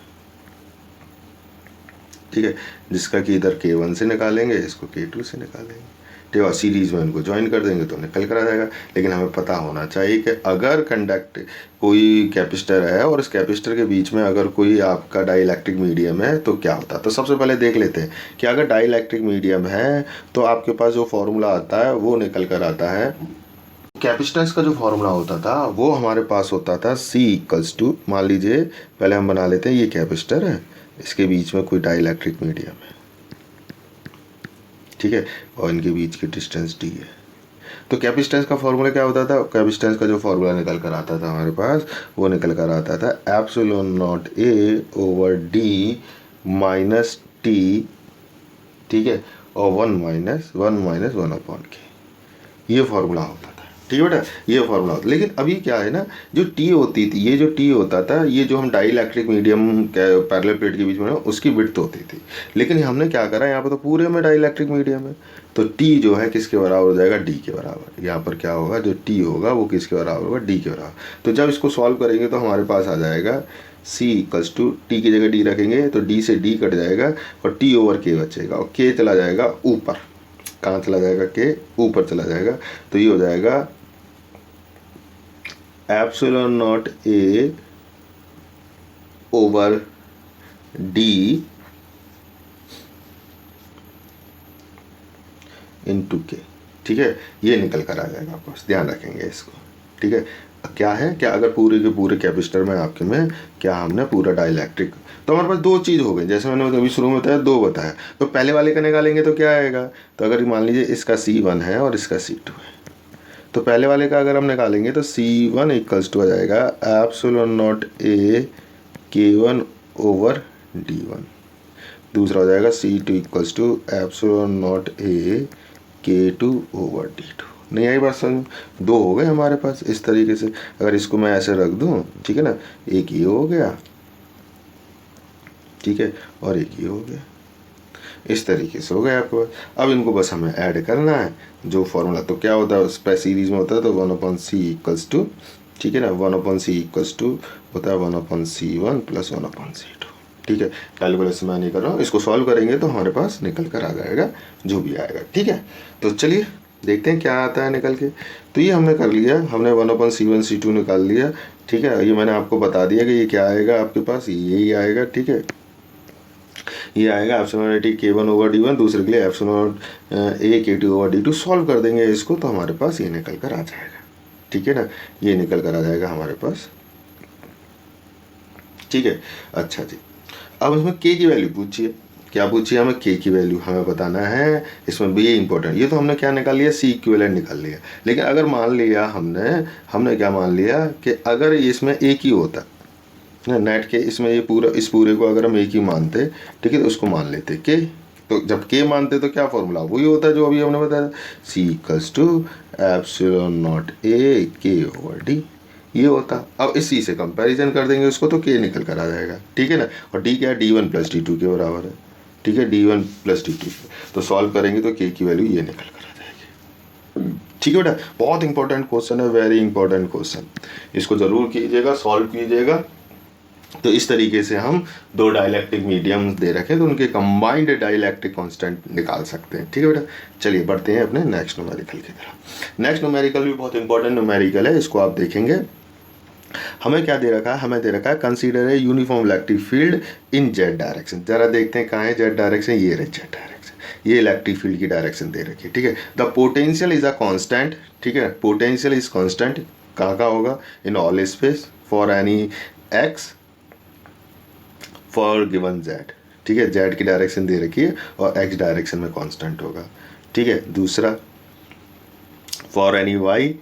ठीक है, जिसका कि इधर K1 से निकालेंगे, इसको K2 से निकालेंगे। ठीक है, और सीरीज में इनको ज्वाइन कर देंगे तो निकल कर आ जाएगा। लेकिन हमें पता होना चाहिए कि अगर कंडक्ट कोई कैपेसिटर है और इस कैपेसिटर के बीच में अगर कोई आपका डाइलेक्ट्रिक मीडियम है तो क्या होता है। तो सबसे पहले देख लेते हैं कि अगर डाइलेक्ट्रिक मीडियम है तो आपके पास जो फॉर्मूला आता है वो निकल कर आता है। कैपेसिटेंस का जो फॉर्मूला होता था वो हमारे पास होता था C, मान लीजिए पहले हम बना लेते हैं, ये कैपेसिटर है, इसके बीच में कोई डाइलेक्ट्रिक मीडियम है। ठीक है, और इनके बीच की डिस्टेंस D है। तो कैपेसिटेंस का फॉर्मूला क्या होता था, कैपेसिटेंस का जो फॉर्मूला निकल कर आता था हमारे पास, वो निकल कर आता था ε0A/d माइनस T। ठीक है, और 1 - 1/K, ये फॉर्मूला होता था। ठीक है बेटा, ये फॉर्मूला होता। लेकिन अभी क्या है ना, जो टी होती थी, ये जो टी होता था, ये जो हम डाइलेक्ट्रिक मीडियम पैरेलल प्लेट के बीच में ना उसकी विड्थ होती थी। लेकिन हमने क्या करा, यहाँ पर तो पूरे में डाइलेक्ट्रिक मीडियम है, तो टी जो है किसके बराबर हो जाएगा, डी के बराबर। यहाँ पर क्या होगा, जो टी होगा वो किसके बराबर होगा, डी के बराबर। तो जब इसको सॉल्व करेंगे तो हमारे पास आ जाएगा C, टी की जगह डी रखेंगे तो डी से डी कट जाएगा और T/K बचेगा, और K चला जाएगा ऊपर। कहाँ चला जाएगा, K ऊपर चला जाएगा। तो ये हो जाएगा ε0A/d इंटू K। ठीक है, ये निकल कर आ जाएगा आपको, ध्यान रखेंगे इसको। ठीक है, क्या है, क्या अगर पूरे के पूरे कैपेसिटर में आपके में क्या हमने पूरा डाइलेक्ट्रिक, तो हमारे पास दो चीज़ हो गई, जैसे मैंने अभी शुरू में बताया, दो बताया। तो पहले वाले का निकालेंगे तो क्या आएगा, तो अगर मान लीजिए इसका C1 है और इसका C2 है, तो पहले वाले का अगर हम निकालेंगे तो C1 हो जाएगा ε0A/K1/d1। दूसरा हो जाएगा C2 ε0A/K2/d2। नहीं आई बात समझ, दो हो गए हमारे पास इस तरीके से। अगर इसको मैं ऐसे रख दूं, ठीक है ना, एक ये हो गया, ठीक है, और एक ये हो गया, इस तरीके से हो गया आपको। अब इनको बस हमें ऐड करना है, जो फॉर्मूला तो क्या होता है उस पर सीरीज में होता है, तो 1/C, ठीक है ना, 1/C होता है 1/C1 + 1/C2। ठीक है, कैलकुलेशन मैं नहीं कर रहा हूँ, इसको सॉल्व करेंगे तो हमारे पास निकल कर आ जाएगा जो भी आएगा। ठीक है, तो चलिए देखते हैं क्या आता है निकल के। तो ये हमने कर लिया, हमने 1/C1 C2 निकाल लिया। ठीक है, ये मैंने आपको बता दिया कि ये क्या आएगा आपके पास, यही आएगा। ठीक है, ये आएगा एप्सिलॉन K1/d1, दूसरे के लिए ε0A/K2/d2। सॉल्व कर देंगे इसको तो हमारे पास ये निकल कर आ जाएगा। ठीक है ना, ये निकल कर आ जाएगा हमारे पास। ठीक है, अच्छा जी, अब इसमें K की वैल्यू पूछिए, क्या पूछिए हमें, K की वैल्यू हमें बताना है। इसमें भी ये इंपॉर्टेंट, ये तो हमने क्या निकाल लिया, C इक्विवेलेंट निकाल लिया। लेकिन अगर मान लिया हमने क्या मान लिया कि अगर इसमें एक ही होता नेट के, इसमें ये पूरा, इस पूरे को अगर हम एक ही मानते, ठीक है, तो उसको मान लेते K। तो जब K मानते तो क्या फॉर्मूला वही होता है जो अभी हमने बताया, C ε0A/K/d ये होता। अब इसी से कंपैरिजन कर देंगे उसको तो K निकल कर आ जाएगा। ठीक है ना, और D क्या है, D1 + D2 के बराबर है। ठीक है, D1 + D2, तो सॉल्व करेंगे तो K की वैल्यू ये निकल कर आ जाएगी। ठीक है बेटा, बहुत इंपॉर्टेंट क्वेश्चन है, वेरी इंपॉर्टेंट क्वेश्चन, इसको ज़रूर कीजिएगा, सॉल्व कीजिएगा। तो इस तरीके से हम दो डाइलेक्ट्रिक मीडियम्स दे रखे तो उनके कंबाइंड डाइलेक्ट्रिक कांस्टेंट निकाल सकते हैं। ठीक है बेटा, चलिए बढ़ते हैं अपने नेक्स्ट न्यूमेरिकल की तरफ। नेक्स्ट न्यूमेरिकल भी बहुत इंपॉर्टेंट न्यूमेरिकल है, इसको आप देखेंगे। हमें क्या दे रखा है, हमें दे रखा है consider a uniform electric field in Z direction. जरा देखते हैं कहाँ है जेड डायरेक्शन, ये रहे जेड डायरेक्शन, ये इलेक्ट्रिक फील्ड की डायरेक्शन दे रखी है। ठीक है, the potential is a constant. ठीक है, पोटेंशियल इज कांस्टेंट कहाँ का होगा, in all space for any x for given Z. ठीक है, जेड की डायरेक्शन दे रखी है और एक्स डायरेक्शन में कांस्टेंट होगा। ठीक है। दूसरा for any Y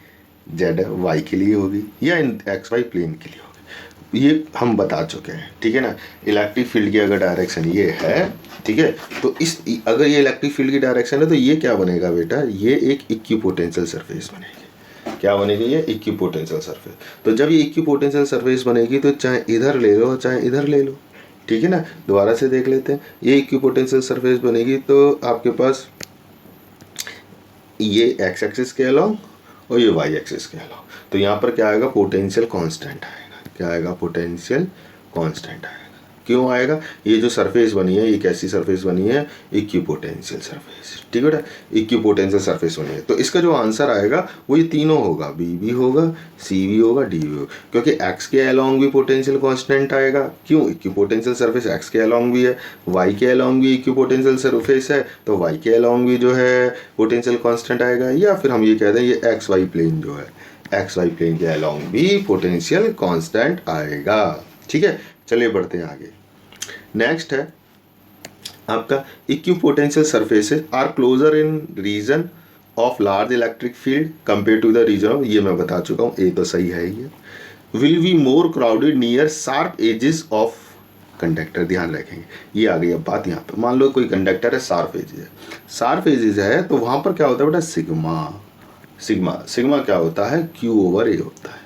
Z Y के लिए होगी या इन एक्स वाई प्लेन के लिए होगी, ये हम बता चुके हैं, ठीक है ना। इलेक्ट्रिक फील्ड की अगर डायरेक्शन ये है, ठीक है, तो इस अगर ये इलेक्ट्रिक फील्ड की डायरेक्शन है तो ये क्या बनेगा बेटा, ये एक इक्विपोटेंशियल सरफेस बनेगी। क्या बनेगी, ये इक्विपोटेंशियल सरफेस। तो जब ये इक्विपोटेंशियल सरफेस बनेगी तो चाहे इधर ले लो चाहे इधर ले लो, ठीक है ना। दोबारा से देख लेते हैं, ये इक्विपोटेंशियल सरफेस बनेगी तो आपके पास ये एक्स एक्सिस के अलॉन्ग और ये वाई एक्सिस के अलॉन्ग, तो यहाँ पर क्या आएगा, पोटेंशियल कांस्टेंट आएगा। क्या आएगा, पोटेंशियल कांस्टेंट आएगा। क्यों आएगा, ये जो सरफेस बनी है ये कैसी सरफेस बनी है, इक्विपोटेंशियल सरफेस, ठीक है बेटा, इक्विपोटेंशियल सरफेस बनी है। तो इसका जो आंसर आएगा वो ये तीनों होगा, बी भी होगा, सी भी होगा, डी भी होगा, क्योंकि एक्स के अलॉन्ग भी पोटेंशियल कांस्टेंट आएगा। क्यों, इक्विपोटेंशियल सरफेस एक्स के अलॉन्ग भी है, वाई के अलॉन्ग भी इक्विपोटेंशियल सरफेस है, तो वाई के अलॉन्ग भी जो है पोटेंशियल कांस्टेंट आएगा। या फिर हम ये कह दें ये एक्स वाई प्लेन जो है, एक्स वाई प्लेन के अलॉन्ग भी पोटेंशियल कांस्टेंट आएगा, ठीक है। चलिए बढ़ते हैं आगे। नेक्स्ट है आपका equipotential surfaces are closer in region of large electric field compare to the region of, ये मैं बता चुका हूँ, ये तो सही है। ये will be more crowded near sharp edges of conductor, ध्यान रखेंगे। ये आ गई अब बात यहाँ पे, मान लो कोई कंडक्टर है, शार्प एजेस है, शार्प एजेस है तो वहाँ पर क्या होता है बेटा, सिग्मा। सिग्मा सिग्मा क्या होता है, क्यू ओवर ए होता है,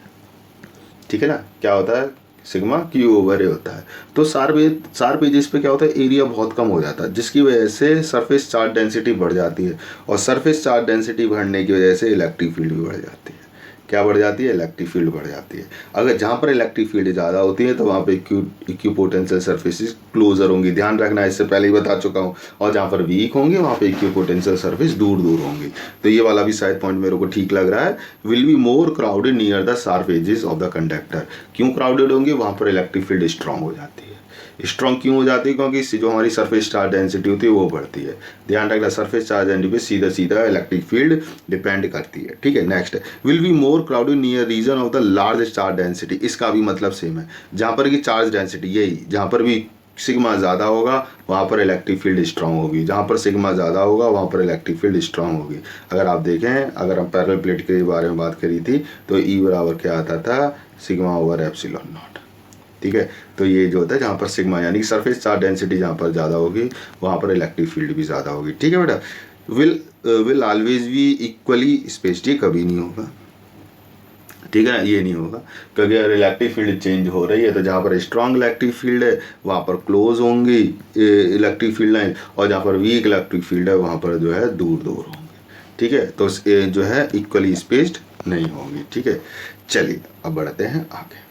ठीक है ना। क्या होता है, सिग्मा क्यू ओवर ए होता है। तो शार्प एजेस पे क्या होता है, एरिया बहुत कम हो जाता है, जिसकी वजह से सरफेस चार्ज डेंसिटी बढ़ जाती है, और सरफेस चार्ज डेंसिटी बढ़ने की वजह से इलेक्ट्रिक फील्ड भी बढ़ जाती है। क्या बढ़ जाती है, इलेक्ट्रिक फील्ड बढ़ जाती है। अगर जहाँ पर इलेक्ट्रिक फील्ड ज़्यादा होती है तो वहाँ पे इक्विपोटेंशियल सरफेसेस क्लोजर होंगी, ध्यान रखना, इससे पहले ही बता चुका हूँ। और जहाँ पर वीक होंगे वहाँ पे इक्विपोटेंशियल सरफेस दूर दूर होंगी। तो ये वाला भी शायद पॉइंट मेरे को ठीक लग रहा है। Will be more crowded near the sharp edges of the conductor, क्यों क्राउडेड होंगे, वहाँ पर इलेक्ट्रिक फील्ड स्ट्रांग हो जाती है। स्ट्रॉन्ग क्यों हो जाती है, क्योंकि इससे जो हमारी सरफेस चार्ज डेंसिटी होती है वो बढ़ती है। ध्यान रखना, सरफेस चार्ज डेंसिटी पे सीधा सीधा इलेक्ट्रिक फील्ड डिपेंड करती है, ठीक है। नेक्स्ट है will be more crowded near region of the large charge density, इसका भी मतलब सेम है। जहाँ पर की चार्ज डेंसिटी यही, जहाँ पर भी सिग्मा ज़्यादा होगा वहाँ पर इलेक्ट्रिक फील्ड स्ट्रांग होगी, जहाँ पर सिग्मा ज़्यादा होगा वहाँ पर इलेक्ट्रिक फील्ड स्ट्रांग होगी। अगर आप देखें, अगर हम पैरेलल प्लेट के बारे में बात करी थी तो ई बराबर क्या आता था, सिग्मा ओवर एप्सिलॉन नॉट, ठीक है। तो ये जो होता है जहाँ पर सिग्मा यानी कि सरफेस चार्ज डेंसिटी जहाँ पर ज़्यादा होगी वहाँ पर इलेक्ट्रिक फील्ड भी ज़्यादा होगी, ठीक है बेटा। विल ऑलवेज भी इक्वली स्पेस्ड, ये कभी नहीं होगा, ठीक है ना, ये नहीं होगा, क्योंकि अगर इलेक्ट्रिक फील्ड चेंज हो रही है तो जहाँ पर स्ट्रॉन्ग इलेक्ट्रिक फील्ड है वहाँ पर क्लोज होंगी इलेक्ट्रिक फील्ड लाइन, और जहाँ पर वीक इलेक्ट्रिक फील्ड है वहाँ पर जो है दूर दूर होंगे, ठीक है। तो जो है इक्वली स्पेस्ड नहीं होंगी, ठीक है। चलिए अब बढ़ते हैं आगे।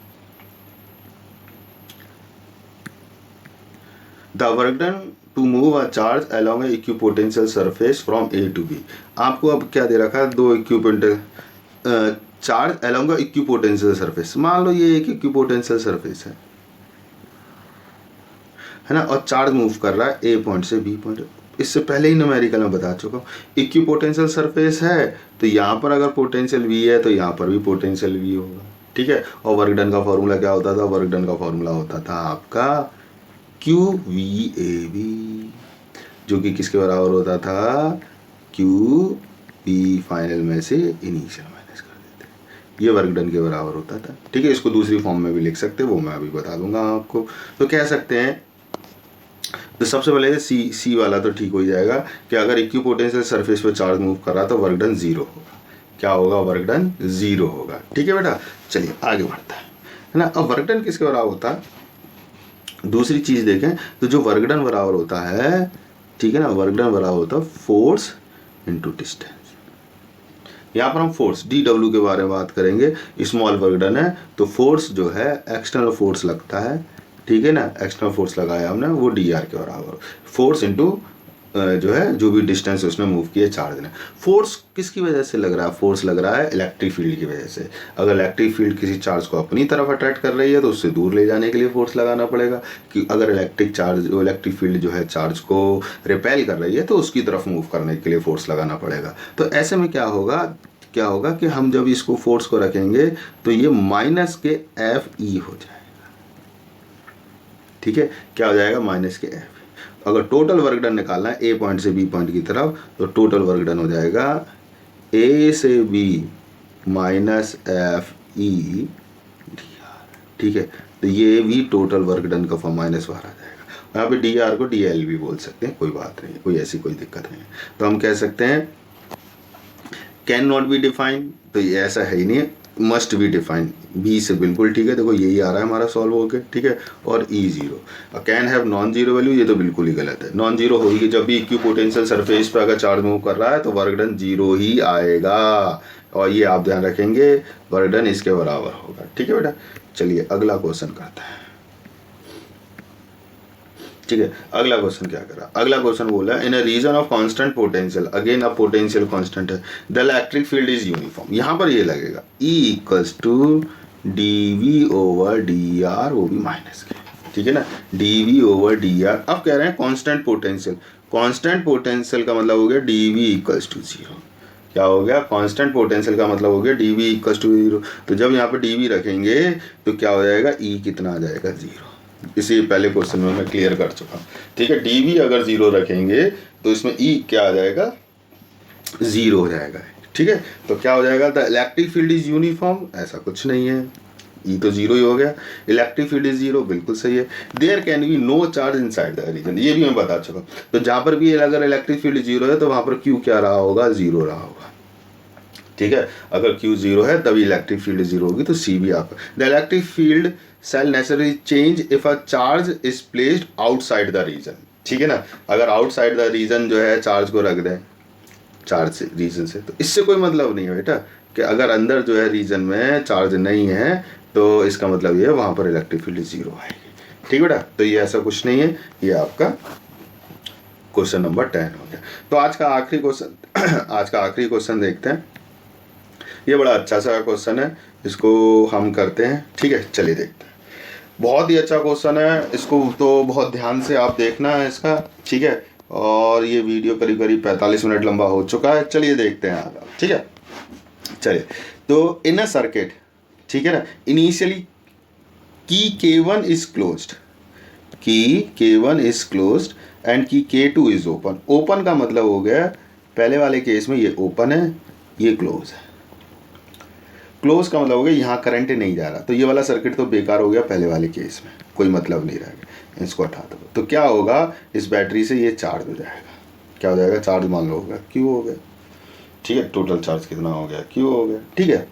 The work done to move a charge along a equipotential surface from A to B, आपको अब क्या दे रखा है, दो equipotential charge along a equipotential surface। मान लो ये एक इक्विपोटेंशियल सरफेस है ना, और चार्ज मूव कर रहा है A पॉइंट से B पॉइंट। इससे पहले ही न्यूमेरिकल में बता चुका हूँ, इक्विपोटेंशियल सरफेस है तो यहाँ पर अगर पोटेंशियल V है तो यहाँ पर भी पोटेंशियल V होगा, ठीक है। और वर्क डन का फॉर्मूला क्या होता था, वर्क डन का फॉर्मूला होता था आपका QVAB, जो कि किसके बराबर होता था, QV फाइनल में से इनिशियल माइनस कर देते हैं, ये वर्क डन के बराबर होता था, ठीक है। इसको दूसरी फॉर्म में भी लिख सकते हैं, वो मैं अभी बता दूंगा आपको। तो कह सकते हैं, तो सबसे पहले सी वाला तो ठीक हो जाएगा कि अगर इक्विपोटेंशियल सरफेस पे चार्ज मूव कर रहा तो वर्क डन जीरो होगा। क्या होगा, वर्क डन जीरो होगा, ठीक है बेटा। चलिए आगे बढ़ता है ना। अब वर्क डन किसके बराबर होता है, दूसरी चीज़ देखें तो जो वर्क डन बराबर होता है, ठीक है ना, वर्क डन बराबर होता है फोर्स इनटू डिस्टेंस। यहाँ पर हम फोर्स DW के बारे में बात करेंगे, स्मॉल वर्क डन है तो फोर्स जो है एक्सटर्नल फोर्स लगता है, ठीक है ना, एक्सटर्नल फोर्स लगाया हमने वो DR के बराबर, फोर्स इनटू जो है जो भी डिस्टेंस उसने मूव किया चार्ज ने। फोर्स किसकी वजह से लग रहा है, फोर्स लग रहा है इलेक्ट्रिक फील्ड की वजह से। अगर इलेक्ट्रिक फील्ड किसी चार्ज को अपनी तरफ अट्रैक्ट कर रही है तो उससे दूर ले जाने के लिए फोर्स लगाना पड़ेगा, कि अगर इलेक्ट्रिक फील्ड जो है चार्ज को रिपेल कर रही है तो उसकी तरफ मूव करने के लिए फोर्स लगाना पड़ेगा। तो ऐसे में क्या होगा कि हम जब इसको फोर्स को रखेंगे तो ये माइनस के FE हो जाएगा, ठीक है। क्या हो जाएगा, माइनस के F। अगर टोटल वर्क डन निकालना है ए पॉइंट से बी पॉइंट की तरफ, तो टोटल वर्क डन हो जाएगा ए से B minus F E D R. ठीक है, तो ये भी टोटल वर्क डन का फॉर्म माइनस वार आ जाएगा। यहाँ पे डी आर को डी एल भी बोल सकते हैं, कोई बात नहीं, कोई ऐसी कोई दिक्कत नहीं है। तो हम कह सकते हैं कैन नॉट बी डिफाइंड, तो ये ऐसा है ही नहीं है, मस्ट बी डिफाइंड, बी से बिल्कुल ठीक है। देखो यही आ रहा है हमारा सॉल्व होके, ठीक है। और E zero, can have non zero value, ये तो बिल्कुल ही गलत है। नॉन जीरो होगी जब भी इक्वी पोटेंशियल सरफेस पे अगर चार्ज मूव कर रहा है तो वर्क डन जीरो ही आएगा, और ये आप ध्यान रखेंगे वर्क डन इसके बराबर होगा। ठीक है बेटा, चलिए अगला क्वेश्चन करते हैं। ठीक है, अगला क्वेश्चन क्या करा, अगला क्वेश्चन बोला in a region of constant potential, again अब पोटेंशियल कांस्टेंट है, the electric field is uniform. यहाँ पर ये लगेगा E equals to D V over D R, वो भी माइनस के, ठीक है ना, D V over D R. अब कह रहे हैं कांस्टेंट पोटेंशियल, कांस्टेंट पोटेंशियल का मतलब हो गया D V equals to zero. क्या हो गया, कांस्टेंट पोटेंशियल का मतलब हो गया D V equals to zero. तो जब यहाँ पे डी वी रखेंगे तो क्या हो जाएगा, E कितना आ जाएगा, जीरो। इसी पहले क्वेश्चन में मैं क्लियर कर चुका हूँ। ठीक है, डी वी अगर जीरो रखेंगे तो इसमें E क्या आ जाएगा, जीरो हो जाएगा। ठीक है, तो क्या हो जाएगा, the electric field is uniform, ऐसा कुछ नहीं है, E तो जीरो ही हो गया। इलेक्ट्रिक फील्ड इज जीरो, बिल्कुल सही है। There can be no charge inside the region, ये भी मैं बता चुका हूँ। तो जहाँ पर भी अगर इलेक्ट्रिक फील्ड जीरो है तो वहाँ पर Q क्या रहा होगा, जीरो रहा होगा। ठीक है, अगर Q जीरो है तभी इलेक्ट्रिक फील्ड जीरो होगी, तो C भी आपका। The electric field shall necessarily change if a charge is placed outside the region। ठीक है ना, अगर आउटसाइड द रीजन जो है चार्ज को रख दें, चार्ज से रीजन से, तो इससे कोई मतलब नहीं है बेटा कि अगर अंदर जो है रीजन में चार्ज नहीं है तो इसका मतलब ये है वहाँ पर इलेक्ट्रिक फील्ड जीरो आएगी। ठीक है बेटा, तो ये ऐसा कुछ नहीं है, ये आपका क्वेश्चन नंबर 10 हो गया। तो आज का आखिरी क्वेश्चन आज का आखिरी क्वेश्चन देखते हैं। ये बड़ा अच्छा सा क्वेश्चन है, इसको हम करते हैं। ठीक है, चलिए देखते हैं। बहुत ही अच्छा क्वेश्चन है, इसको तो बहुत ध्यान से आप देखना है इसका। ठीक है, और ये वीडियो करीब करीब 45 मिनट लंबा हो चुका है। चलिए देखते हैं आगे। ठीक है, चलिए। तो इन अ सर्किट, ठीक है ना, इनिशियली की K1 इज क्लोज्ड, की K1 इज क्लोज्ड एंड की K2 इज ओपन। ओपन का मतलब हो गया पहले वाले केस में ये ओपन है, ये क्लोज है। क्लोज का मतलब हो गया यहाँ करंट नहीं जा रहा, तो ये वाला सर्किट तो बेकार हो गया पहले वाले केस में, कोई मतलब नहीं रहेगा, इसको हटा दो। तो क्या होगा, इस बैटरी से ये चार्ज हो जाएगा। क्या हो जाएगा, चार्ज मान लो होगा Q हो गया। ठीक है, टोटल चार्ज कितना हो गया, Q हो गया। ठीक है,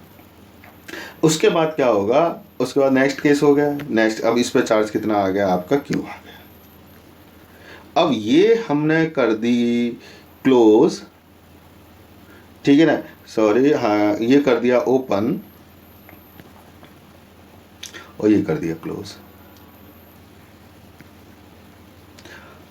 उसके बाद क्या होगा, उसके बाद नेक्स्ट केस हो गया, नेक्स्ट अब इस पर चार्ज कितना आ गया, आपका Q आ गया। अब ये हमने कर दी क्लोज, ठीक है ना, सॉरी, हाँ, ये कर दिया ओपन और ये कर दिया क्लोज।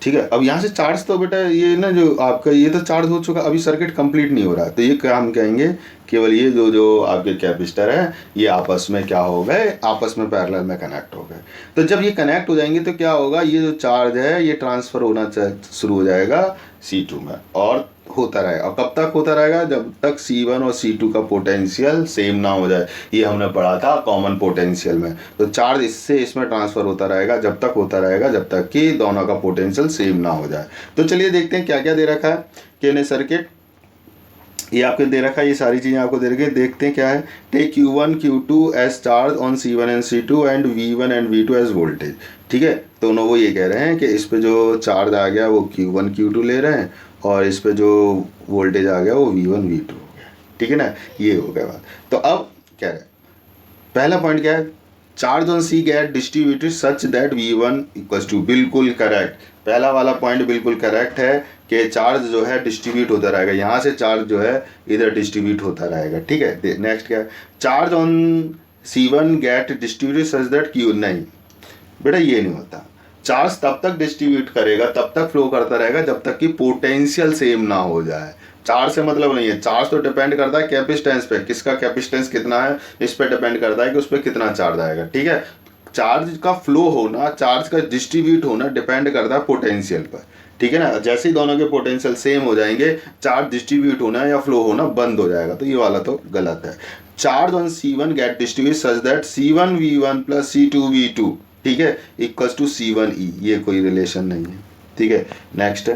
ठीक है, अब यहाँ से चार्ज तो बेटा ये ना जो आपका ये तो चार्ज हो चुका, अभी सर्किट कंप्लीट नहीं हो रहा है, तो ये क्या हम कहेंगे, केवल ये जो आपके कैपेसिटर है ये आपस में क्या हो गए, आपस में पैरेलल में कनेक्ट हो गए। तो जब ये कनेक्ट हो जाएंगे तो क्या होगा, ये जो चार्ज है ये ट्रांसफ़र होना शुरू हो जाएगा C2 में, और होता रहेगा। और कब तक होता रहेगा, जब तक C1 और C2 का पोटेंशियल सेम ना हो जाए। ये हमने पढ़ा था कॉमन पोटेंशियल में। तो चार्ज इससे इसमें ट्रांसफ़र होता रहेगा, जब तक होता रहेगा जब तक कि दोनों का पोटेंशियल सेम ना हो जाए। तो चलिए देखते हैं क्या क्या दे रखा है कि सर्किट, ये आपके दे रखा है, ये सारी चीज़ें आपको दे रखी है। देखते हैं क्या है। Take Q1 Q2 as charge on C1 and C2 and V1 and V2 as voltage. ठीक है, दोनों वो ये कह रहे हैं कि इस पे जो चार्ज आ गया वो Q1 Q2 ले रहे हैं, और इस पे जो वोल्टेज आ गया वो V1 V2 हो गया। ठीक है ना, ये हो गया बात। तो अब क्या है, पहला पॉइंट क्या है, charge on C get distributed such that V1 equals to, बिल्कुल करेक्ट, पहला वाला पॉइंट बिल्कुल करेक्ट है कि चार्ज जो है डिस्ट्रीब्यूट होता रहेगा, यहाँ से चार्ज जो है इधर डिस्ट्रीब्यूट होता रहेगा। ठीक है, नेक्स्ट क्या है, charge on C1 get distributed such that Q, नहीं बेटा ये नहीं होता। चार्ज तब तक डिस्ट्रीब्यूट करेगा, तब तक फ्लो करता रहेगा जब तक कि पोटेंशियल सेम ना हो जाए। चार्ज से मतलब नहीं है, चार्ज तो डिपेंड करता है कैपेसिटेंस पे, किसका कैपेसिटेंस कितना है इस पे डिपेंड करता है कि उस पर कितना चार्ज आएगा। ठीक है, चार्ज का फ्लो होना, चार्ज का डिस्ट्रीब्यूट होना डिपेंड करता है पोटेंशियल पर। ठीक है ना, जैसे ही दोनों के पोटेंशियल सेम हो जाएंगे चार्ज डिस्ट्रीब्यूट होना या फ्लो होना बंद हो जाएगा। तो ये वाला तो गलत है। Charge on C1 get distribute such that C1 V1 plus C2 V2, ठीक है, इक्वल्स टू C1 E, ये कोई रिलेशन नहीं है। ठीक है। Next,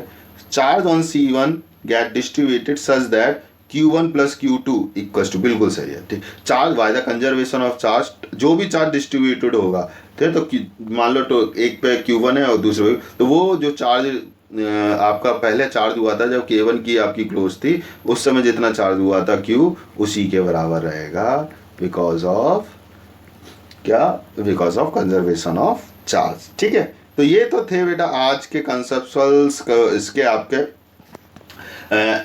charge on C1 get distributed such that Q1 plus Q2 equals to, बिल्कुल सही है, ठीक। Charge by the conservation of charge, जो भी चार्ज डिस्ट्रीब्यूटेड होगा, ठीक है, तो मान लो तो एक पे Q1 है और दूसरे पे, तो वो जो चार्ज आपका पहले चार्ज हुआ था जब K1 की आपकी क्लोज थी, उस समय जितना चार्ज हुआ था Q उसी के बराबर रहेगा, बिकॉज ऑफ क्या, because of conservation of charge, ठीक है। तो ये तो थे बेटा आज के कंसेप्चुअल्स, इसके आपके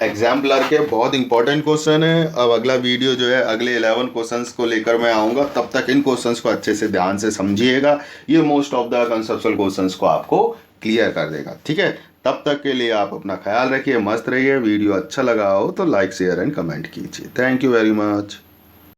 एग्जाम्पलर के बहुत इंपॉर्टेंट क्वेश्चन है। अब अगला वीडियो जो है अगले 11 क्वेश्चंस को लेकर मैं आऊँगा, तब तक इन क्वेश्चंस को अच्छे से ध्यान से समझिएगा, ये most of the conceptual questions को आपको क्लियर कर देगा, ठीक है। तब तक के लिए आप अपना ख्याल रखिए, मस्त रहिए। वीडियो अच्छा लगा हो तो लाइक शेयर एंड कमेंट कीजिए। Thank you very much.